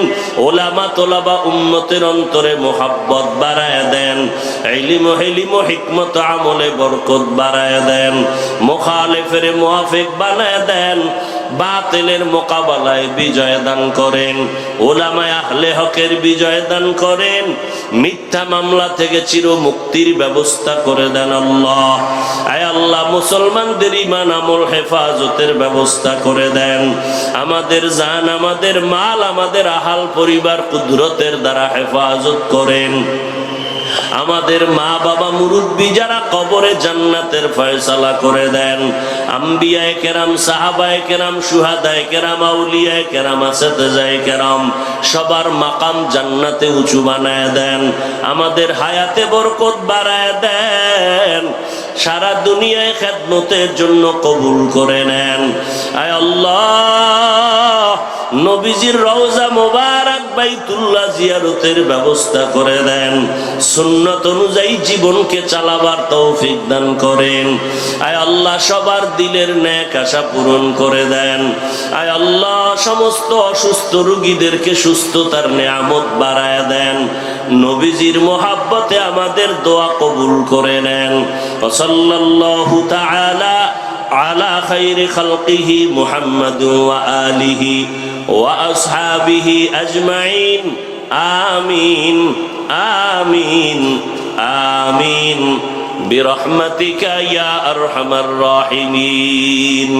ওলামা তোলাবা উম্মতের অন্তরে মোহাব্বত বাড়ায় দেন, ইলম হিলম হিকমত আমলে বরকত বাড়ায় দেন, মুখালিফের মুওয়াফিক বানায় দেন, বাতিলের মোকাবেলায় বিজয় দান করেন, উলামায়ে আহলে হকের বিজয় দান করেন, মিথ্যা মামলা থেকে চির মুক্তির ব্যবস্থা করে দেন আল্লাহ। আয় আল্লাহ, মুসলমানদের ঈমান আমল হেফাজতের ব্যবস্থা করে দেন, আমাদের জান, আমাদের মাল, আমাদের আহাল পরিবার কুদরতের দ্বারা হেফাজত করেন। আমাদের মা বাবা মুরব্বী যারা, কবরে জান্নাতের ফয়সালা করে দেন। আম্বিয়ায়ে কেরাম, সাহাবায়ে কেরাম, শুহাদায়ে কেরাম, আউলিয়ায়ে কেরাম, আসাতিজায়ে কেরাম, সবার মাকাম জান্নাতে উঁচু বানায় দেন, আমাদের হায়াতে বরকত বাড়ায় দেন, সারা দুনিয়ায় খেদমতের জন্য কবুল করে নেন। আয় আল্লাহ, নবীজির রওজা মোবারক বাইতুল্লাহ জিয়ারতের ব্যবস্থা করে দেন, সুন্নত অনুযায়ী জীবনকে চালাবার তৌফিক দান করেন। আয় আল্লাহ, সবার দিলের নেক আশা পূরণ করে দেন। আয় আল্লাহ, সমস্ত অসুস্থ রোগীদেরকে সুস্থতার নেয়ামত বাড়ায় দেন, নবীজির মোহাব্বতে আমাদের দোয়া কবুল করে নেন। সাল্লাল্লাহু তাআলা আলা খায়রি খালকিহি মুহাম্মাদ ওয়া আলিহি ওয়া আসহাবিহি আজমাইন। আমিন আমিন আমিন বিরহমাতিকা ইয়া আরহামার রাহিমিন।